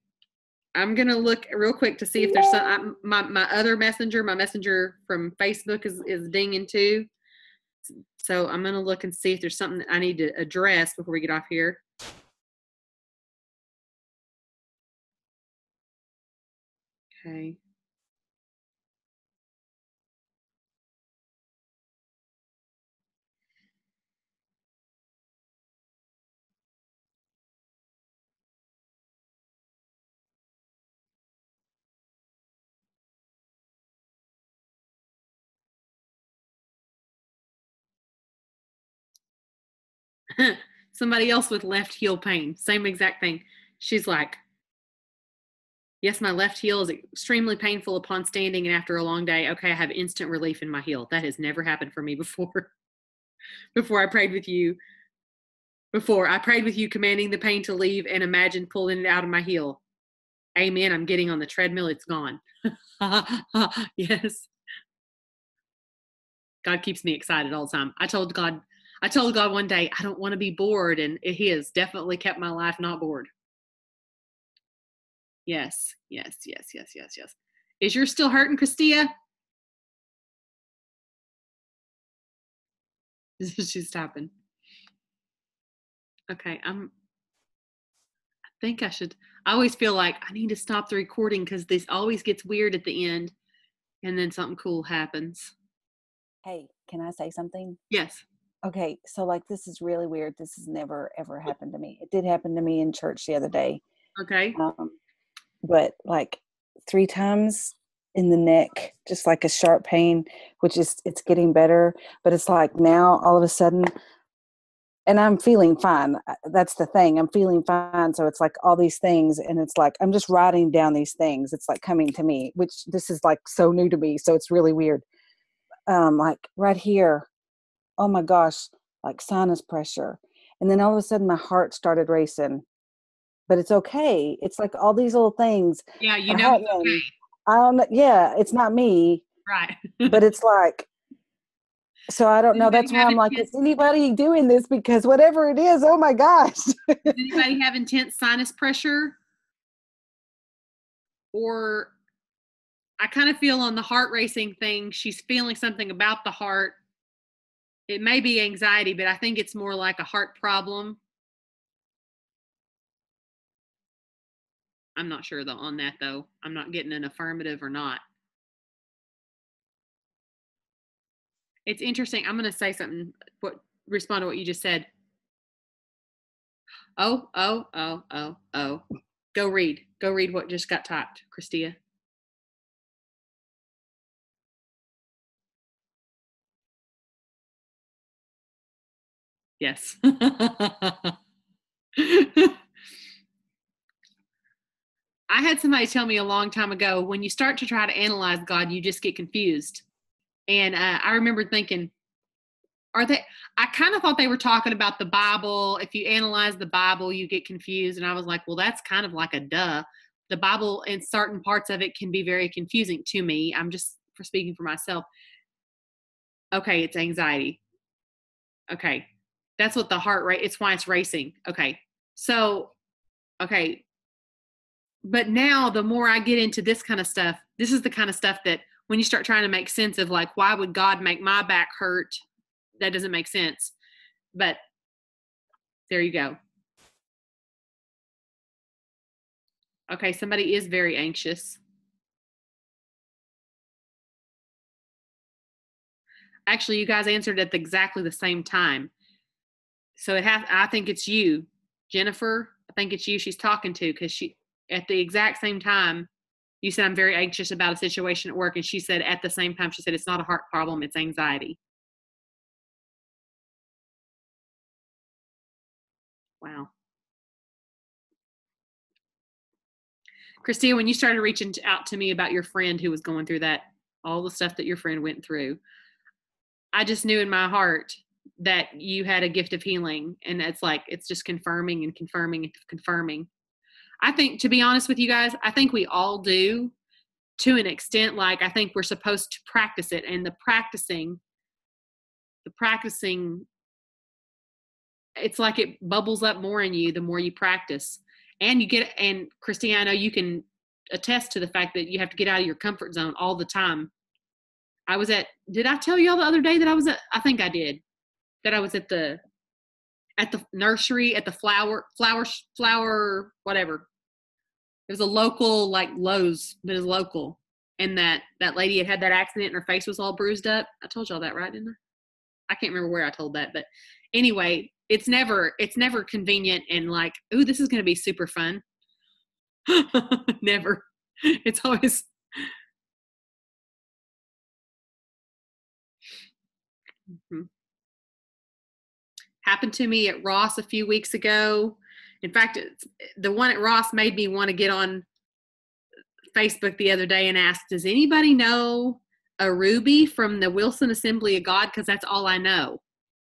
I'm going to look real quick to see if there's some, my other messenger, my messenger from Facebook is dinging too. So I'm going to look and see if there's something that I need to address before we get off here. Okay. Somebody else with left heel pain, same exact thing. She's like, yes, my left heel is extremely painful upon standing and after a long day. Okay, I have instant relief in my heel. That has never happened for me before. Before I prayed with you, commanding the pain to leave and imagine pulling it out of my heel. Amen. I'm getting on the treadmill. It's gone. Yes. God keeps me excited all the time. I told God one day, I don't want to be bored. And he has definitely kept my life not bored. Yes. Is yours still hurting, Christia? She's stopping. Okay. I think I should. I always feel like I need to stop the recording because this always gets weird at the end and then something cool happens. Hey, can I say something? Yes. Okay, so like this is really weird. This has never ever happened to me. It did happen to me in church the other day. Okay. But like 3 times in the neck, just like a sharp pain, which is it's getting better. But it's like now all of a sudden, and I'm feeling fine. That's the thing. I'm feeling fine. So it's like all these things, and it's like I'm just writing down these things. It's like coming to me, which this is like so new to me. So it's really weird. Like right here. Oh my gosh, like sinus pressure. And then all of a sudden my heart started racing. But it's okay. It's like all these little things. Yeah, you know it's okay. I don't know. Yeah, it's not me. Right. But it's like, so I don't know. That's why I'm like, is anybody doing this? Because whatever it is, oh my gosh. Does anybody have intense sinus pressure? Or I kind of feel on the heart racing thing, she's feeling something about the heart. It may be anxiety, but I think it's more like a heart problem. I'm not sure though on that though. I'm not getting an affirmative or not. It's interesting. I'm going to say something, respond to what you just said. Oh. Go read what just got typed, Christia. Yes. I had somebody tell me a long time ago, when you start to try to analyze God, you just get confused. And I remember thinking, I kind of thought they were talking about the Bible. If you analyze the Bible, you get confused. And I was like, well, that's kind of like a duh. The Bible and certain parts of it can be very confusing to me. I'm just for speaking for myself. Okay, it's anxiety. Okay. That's what the heart rate, it's why it's racing. Okay. So, okay. But now the more I get into this kind of stuff, this is the kind of stuff that when you start trying to make sense of like, why would God make my back hurt? That doesn't make sense. But there you go. Okay, somebody is very anxious. Actually, you guys answered at exactly the same time. So I think it's you, Jennifer. I think it's you she's talking to, because she, at the exact same time, you said, I'm very anxious about a situation at work. And she said at the same time, she said, it's not a heart problem, it's anxiety. Wow. Christina, when you started reaching out to me about your friend who was going through that, all the stuff that your friend went through, I just knew in my heart that you had a gift of healing. And it's just confirming and confirming and confirming. I think, to be honest with you guys, I think we all do to an extent. Like, I think we're supposed to practice it, and the practicing, it's like it bubbles up more in you the more you practice. And Christine, I know you can attest to the fact that you have to get out of your comfort zone all the time. Did I tell y'all the other day that I think I did, that I was at the nursery, at the flower, whatever. It was a local, like Lowe's, but it's local. And that lady had that accident and her face was all bruised up. I told y'all that, right? Didn't I? I can't remember where I told that, but anyway, it's never convenient and like, ooh, this is going to be super fun. Never. It's always. Mm-hmm. Happened to me at Ross a few weeks ago. In fact, the one at Ross made me want to get on Facebook the other day and ask, does anybody know a Ruby from the Wilson Assembly of God? Because that's all I know.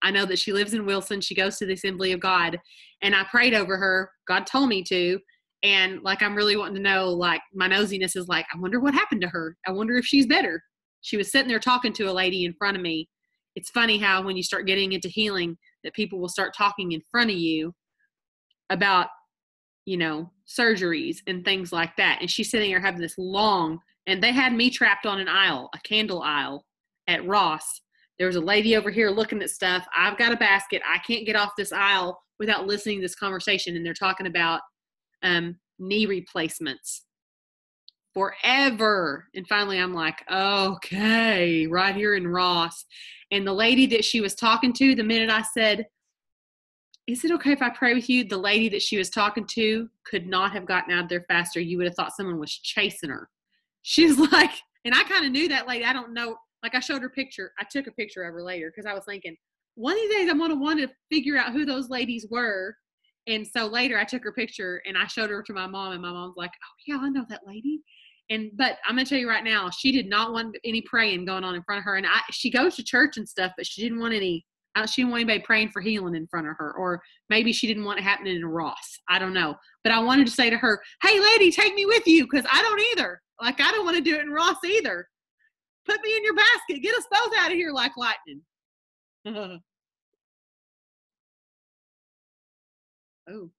I know that she lives in Wilson. She goes to the Assembly of God. And I prayed over her. God told me to. And like, I'm really wanting to know, like, my nosiness is like, I wonder what happened to her. I wonder if she's better. She was sitting there talking to a lady in front of me. It's funny how when you start getting into healing, that people will start talking in front of you about, surgeries and things like that. And she's sitting there having this long, and they had me trapped on an aisle, a candle aisle at Ross. There was a lady over here looking at stuff. I've got a basket. I can't get off this aisle without listening to this conversation. And they're talking about knee replacements forever. And finally I'm like, okay, right here in Ross. And the lady that she was talking to, the minute I said, is it okay if I pray with you? The lady that she was talking to could not have gotten out of there faster. You would have thought someone was chasing her. She was like, and I kind of knew that lady. I don't know. Like, I showed her picture. I took a picture of her later because I was thinking, one of these days I'm going to want to figure out who those ladies were. And so later I took her picture and I showed her to my mom, and my mom's like, oh yeah, I know that lady. But I'm going to tell you right now, she did not want any praying going on in front of her. And she goes to church and stuff, but she didn't want anybody praying for healing in front of her, or maybe she didn't want it happening in Ross. I don't know. But I wanted to say to her, hey lady, take me with you. Cause I don't either. Like, I don't want to do it in Ross either. Put me in your basket. Get us both out of here like lightning. Oh.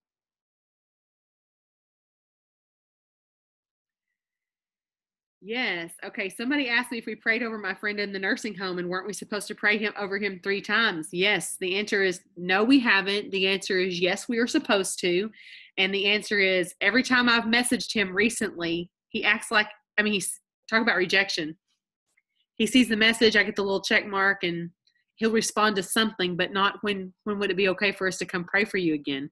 Yes. Okay. Somebody asked me if we prayed over my friend in the nursing home, and weren't we supposed to pray over him 3 times? Yes. The answer is no, we haven't. The answer is yes, we are supposed to. And the answer is every time I've messaged him recently, he acts like, he's talking about rejection. He sees the message, I get the little check mark, and he'll respond to something, but not when would it be okay for us to come pray for you again?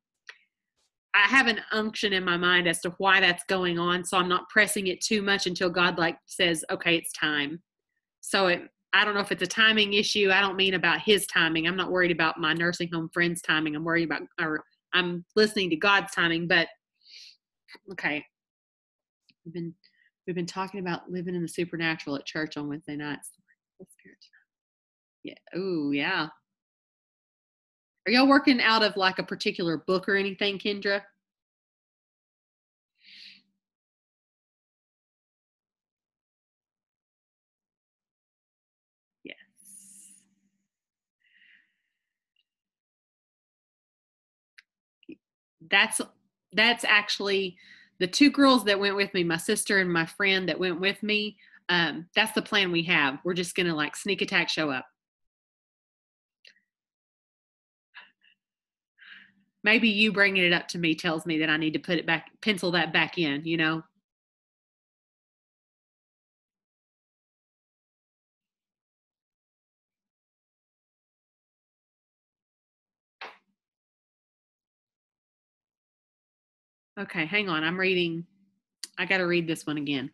I have an unction in my mind as to why that's going on, so I'm not pressing it too much until God says, okay, it's time. So I don't know if it's a timing issue. I don't mean about his timing. I'm not worried about my nursing home friend's timing. I'm listening to God's timing. But okay, we've been talking about living in the supernatural at church on Wednesday nights. Yeah. Oh, yeah. Are y'all working out of like a particular book or anything, Kendra? Yes. That's actually the 2 girls that went with me, my sister and my friend that went with me. That's the plan we have. We're just going to like sneak attack show up. Maybe you bringing it up to me tells me that I need to put it back, pencil that back in, Okay, hang on. I got to read this one again.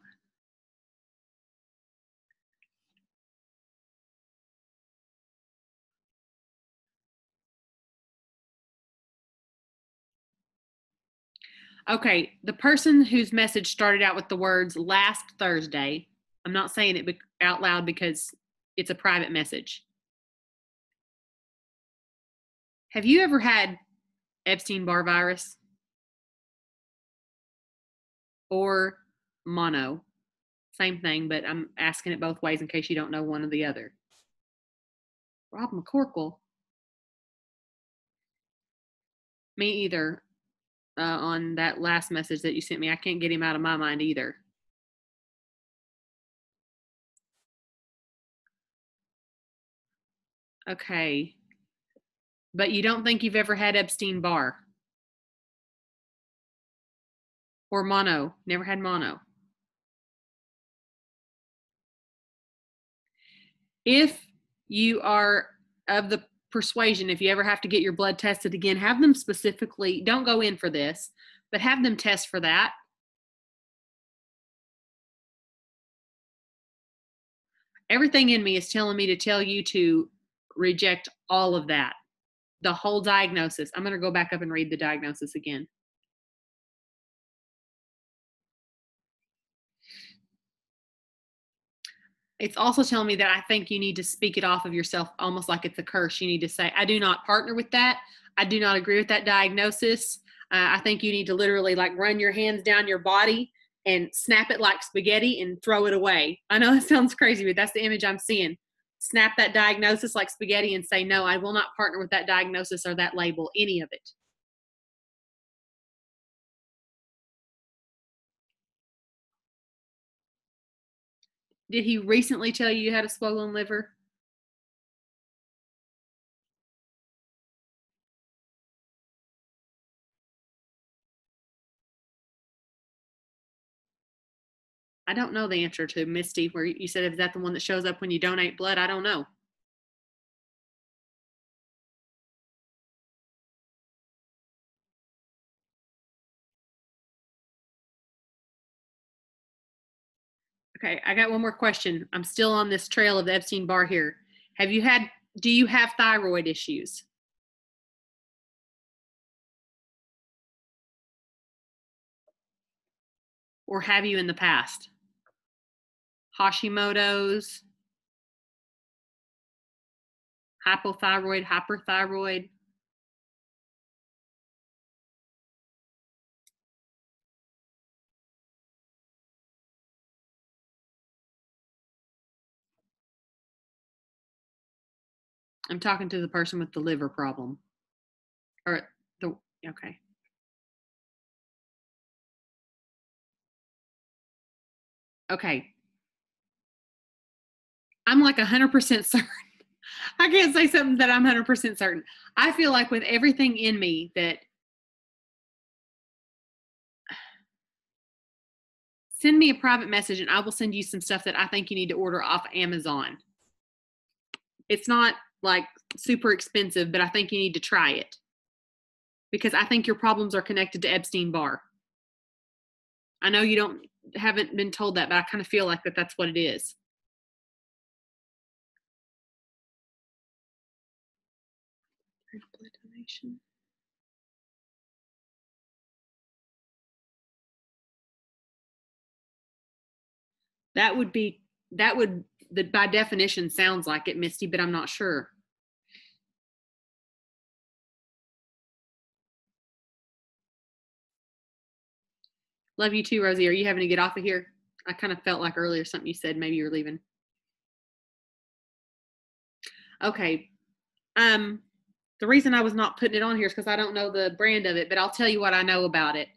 Okay, the person whose message started out with the words last Thursday, I'm not saying it out loud because it's a private message. Have you ever had Epstein-Barr virus? Or mono? Same thing, but I'm asking it both ways in case you don't know one or the other. Rob McCorkle? Me either. On that last message that you sent me, I can't get him out of my mind either. Okay. But you don't think you've ever had Epstein-Barr? Or mono? Never had mono? If you are of the persuasion, if you ever have to get your blood tested again, have them specifically, don't go in for this, but have them test for that. Everything in me is telling me to tell you to reject all of that. The whole diagnosis. I'm going to go back up and read the diagnosis again. It's also telling me that I think you need to speak it off of yourself almost like it's a curse. You need to say, I do not partner with that. I do not agree with that diagnosis. I think you need to literally like run your hands down your body and snap it like spaghetti and throw it away. I know that sounds crazy, but that's the image I'm seeing. Snap that diagnosis like spaghetti and say, no, I will not partner with that diagnosis or that label, any of it. Did he recently tell you you had a swollen liver? I don't know the answer to Misty, where you said, is that the one that shows up when you donate blood? I don't know. Okay, I got one more question. I'm still on this trail of the Epstein-Barr here. Do you have thyroid issues? Or have you in the past? Hashimoto's, hypothyroid, hyperthyroid? I'm talking to the person with the liver problem. Or okay. Okay. I'm like 100% certain. I can't say something that I'm 100% certain. I feel like with everything in me that send me a private message and I will send you some stuff that I think you need to order off Amazon. It's not like super expensive, but I think you need to try it because I think your problems are connected to Epstein-Barr. I know you haven't been told that, but I kind of feel like that's what it is. Blood donation. That would by definition sounds like it, Misty, but I'm not sure. Love you too, Rosie. Are you having to get off of here? I kind of felt like earlier something you said, maybe you were leaving. Okay. The reason I was not putting it on here is because I don't know the brand of it, but I'll tell you what I know about it.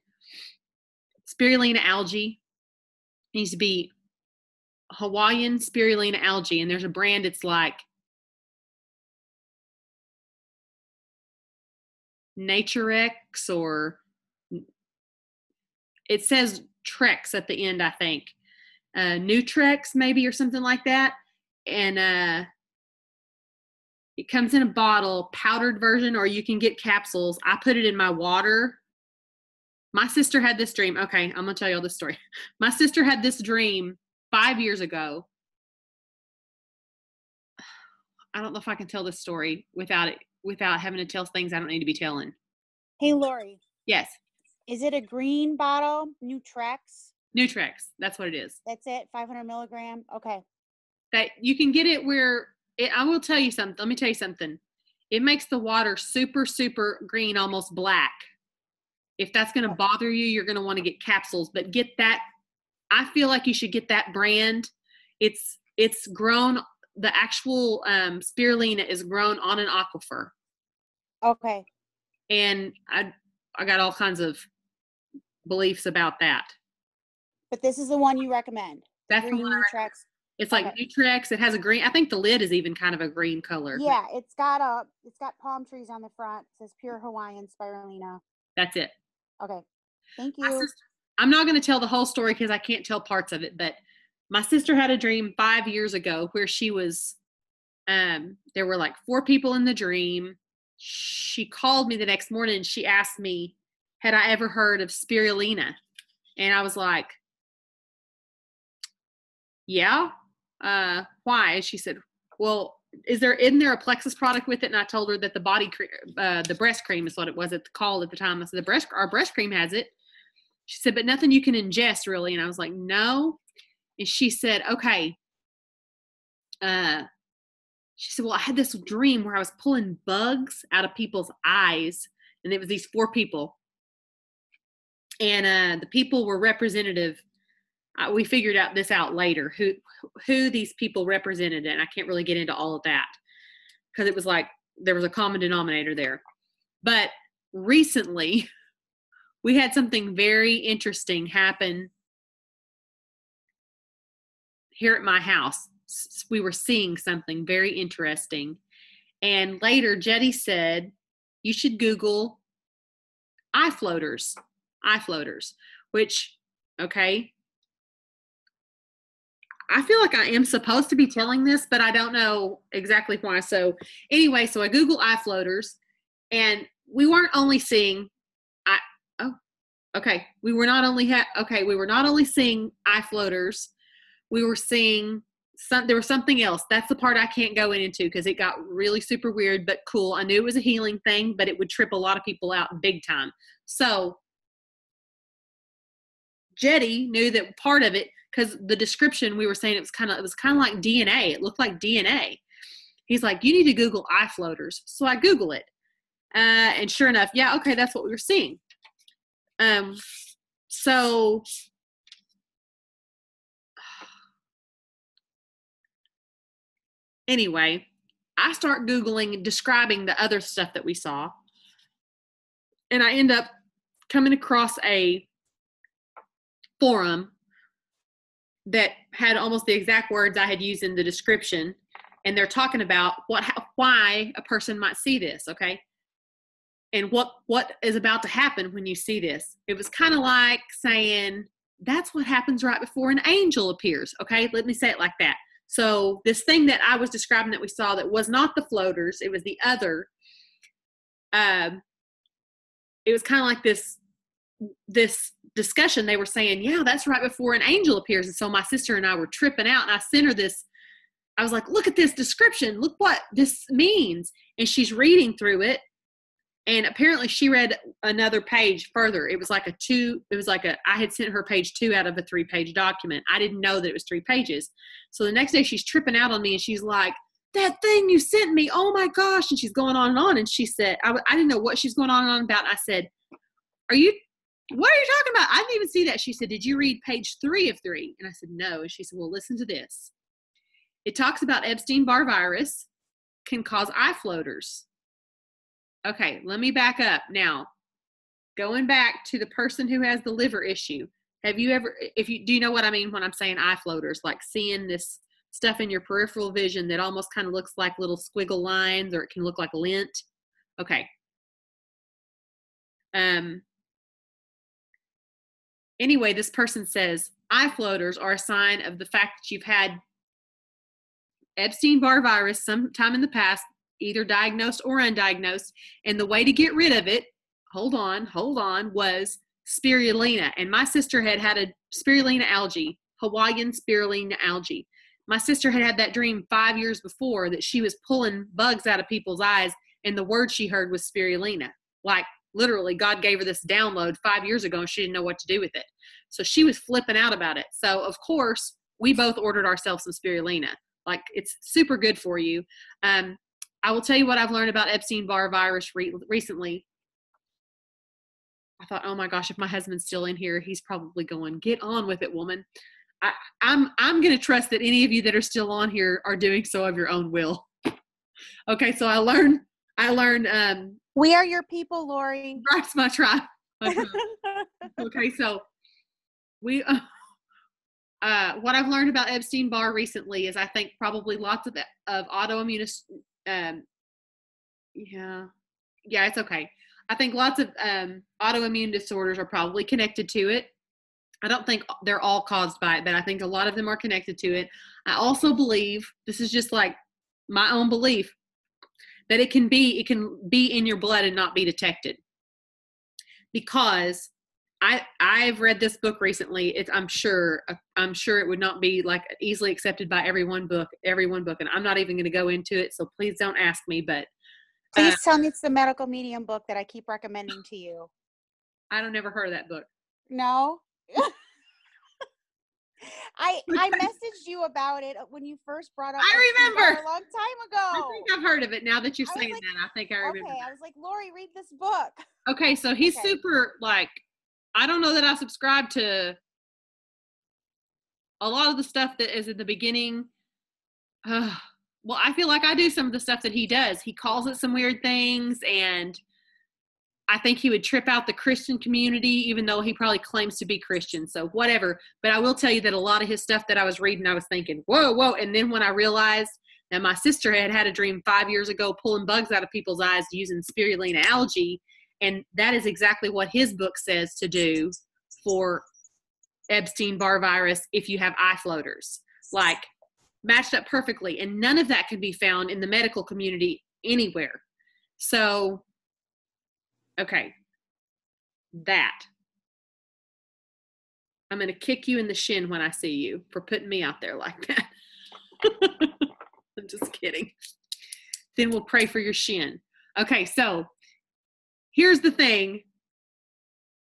Spirulina algae needs to be Hawaiian spirulina algae, and there's a brand, it's like Naturex, or it says Trex at the end, I think. Nutrex maybe, or something like that. And it comes in a bottle, powdered version, or you can get capsules. I put it in my water. My sister had this dream. Okay, I'm going to tell you all this story. My sister had this dream 5 years ago. I don't know if I can tell this story without having to tell things I don't need to be telling. Hey, Lori. Yes. Is it a green bottle? Nutrex? Nutrex. That's what it is. That's it? 500 milligram? Okay. That you can get it where I will tell you something. Let me tell you something. It makes the water super, super green, almost black. If that's going to bother you, you're going to want to get capsules, but get that. I feel like you should get that brand. It's grown. The actual spirulina is grown on an aquifer. Okay. And I got all kinds of beliefs about that. But this is the one you recommend. That's the green one Nutrex. It's like Okay. Nutrex. It has a green. I think the lid is even kind of a green color. Yeah, it's got palm trees on the front. It says pure Hawaiian spirulina. That's it. Okay. Thank My you. sister, I'm not going to tell the whole story because I can't tell parts of it, but my sister had a dream 5 years ago where she was, there were like 4 people in the dream. She called me the next morning and she asked me, had I ever heard of spirulina? And I was like, yeah. Why? And she said, well, isn't there a Plexus product with it? And I told her that the body cream, the breast cream is what it was called at the time. I said, our breast cream has it. She said, but nothing you can ingest really. And I was like, no. And she said, okay. She said, well, I had this dream where I was pulling bugs out of people's eyes. And it was these 4 people. And the people were representative. We figured this out later, who these people represented. And I can't really get into all of that because it was like there was a common denominator there. But recently, we had something very interesting happen here at my house. We were seeing something very interesting. And later, Jetty said, you should Google eye floaters, which, okay, I feel like I am supposed to be telling this, but I don't know exactly why. So anyway, so I Google eye floaters, and we weren't only seeing we were not only seeing eye floaters, we were seeing there was something else. That's the part I can't go into because it got really super weird, but cool. I knew it was a healing thing, but it would trip a lot of people out big time. So Jetty knew that part of it, because the description we were saying it was kind of like DNA. It looked like DNA. He's like, you need to Google eye floaters. So I Google it. And sure enough, yeah, okay, that's what we were seeing. So anyway, I start Googling and describing the other stuff that we saw. And I end up coming across a forum that had almost the exact words I had used in the description. And they're talking about why a person might see this, okay? And what is about to happen when you see this. It was kind of like saying, that's what happens right before an angel appears, okay? Let me say it like that. So this thing that I was describing that we saw that was not the floaters, it was the other, it was kind of like this discussion. They were saying, yeah, that's right before an angel appears. And so my sister and I were tripping out, and I sent her this. I was like, look at this description. Look what this means. And she's reading through it. And apparently she read another page further. It was like I had sent her page 2 out of a 3-page document. I didn't know that it was 3 pages. So the next day she's tripping out on me and she's like, that thing you sent me, oh my gosh. And she's going on and on. And she said, I didn't know what she's going on and on about. I said, what are you talking about? I didn't even see that. She said, did you read page 3 of 3? And I said, no. And she said, well, listen to this. It talks about Epstein-Barr virus can cause eye floaters. Okay, let me back up. Now, going back to the person who has the liver issue, do you know what I mean when I'm saying eye floaters, like seeing this stuff in your peripheral vision that almost kind of looks like little squiggle lines, or it can look like lint? Okay. Anyway, this person says eye floaters are a sign of the fact that you've had Epstein-Barr virus sometime in the past, either diagnosed or undiagnosed, and the way to get rid of it, hold on, was spirulina. And my sister had a spirulina algae, Hawaiian spirulina algae. My sister had that dream 5 years before that she was pulling bugs out of people's eyes, and the word she heard was spirulina, like literally God gave her this download 5 years ago and she didn't know what to do with it. So she was flipping out about it. So of course we both ordered ourselves some spirulina. Like, it's super good for you. I will tell you what I've learned about Epstein-Barr virus recently. I thought, oh my gosh, if my husband's still in here, he's probably going, get on with it, woman. I'm going to trust that any of you that are still on here are doing so of your own will. Okay, so I learned. We are your people, Lori. That's my tribe. Okay, so we. What I've learned about Epstein-Barr recently is I think probably lots of autoimmune. It's okay. I think lots of autoimmune disorders are probably connected to it. I don't think they're all caused by it, but I think a lot of them are connected to it. I also believe, this is just like my own belief, that it can be in your blood and not be detected. Because I've read this book recently. I'm sure it would not be like easily accepted by every one book, and I'm not even going to go into it. So please don't ask me. But please tell me it's the medical medium book that I keep recommending to you. I don't never heard of that book. No. I messaged you about it when you first brought up. I remember a long time ago. I think I've heard of it now that you're saying that. I think I remember. Okay, I was like, Lori, read this book. Okay, so he's super like. I don't know that I subscribe to a lot of the stuff that is in the beginning. Well, I feel like I do some of the stuff that he does. He calls it some weird things, and I think he would trip out the Christian community, even though he probably claims to be Christian. So whatever. But I will tell you that a lot of his stuff that I was reading, I was thinking, whoa. And then when I realized that my sister had a dream 5 years ago pulling bugs out of people's eyes using spirulina algae, and that is exactly what his book says to do for Epstein-Barr virus if you have eye floaters. Like, matched up perfectly. And none of that can be found in the medical community anywhere. So, okay. That. I'm going to kick you in the shin when I see you for putting me out there like that. I'm just kidding. Then we'll pray for your shin. Okay, so here's the thing.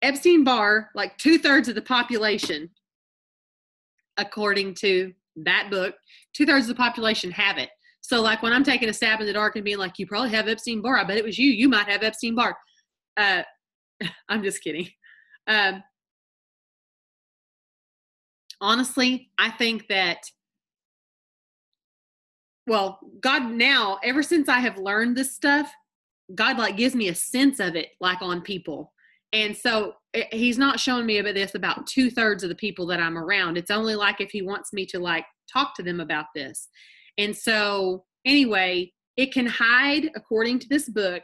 Epstein-Barr, like 2/3 of the population, according to that book, 2/3 of the population have it. So like when I'm taking a stab in the dark and being like, you probably have Epstein-Barr. I bet it was you. You might have Epstein-Barr. I'm just kidding. Honestly, I think that, well, God now, ever since I have learned this stuff, God like gives me a sense of it, like on people. And so he's not showing me about this about 2/3 of the people that I'm around. It's only like if he wants me to like talk to them about this. And so anyway, it can hide, according to this book.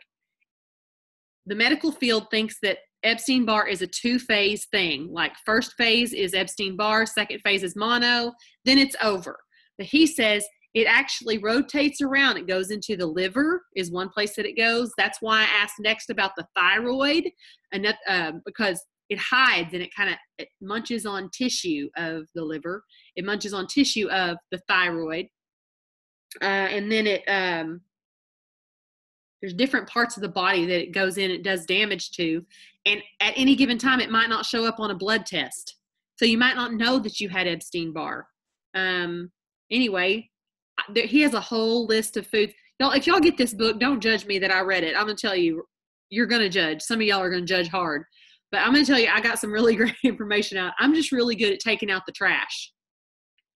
The medical field thinks that Epstein-Barr is a 2-phase thing. Like first phase is Epstein-Barr, second phase is mono, then it's over. But he says it actually rotates around. It goes into the liver is one place that it goes. That's why I asked next about the thyroid, and that, because it hides and it munches on tissue of the liver. It munches on tissue of the thyroid. And then there's different parts of the body that it goes in, it does damage to. And at any given time, it might not show up on a blood test. So you might not know that you had Epstein-Barr. Anyway, he has a whole list of foods. Y'all, if y'all get this book, don't judge me that I read it. I'm going to tell you, you're going to judge. Some of y'all are going to judge hard. But I'm going to tell you, I got some really great information out. I'm just really good at taking out the trash.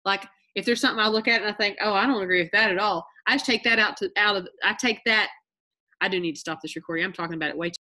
Like, if there's something I look at and I think, oh, I don't agree with that at all, I just take that I do need to stop this recording. I'm talking about it way too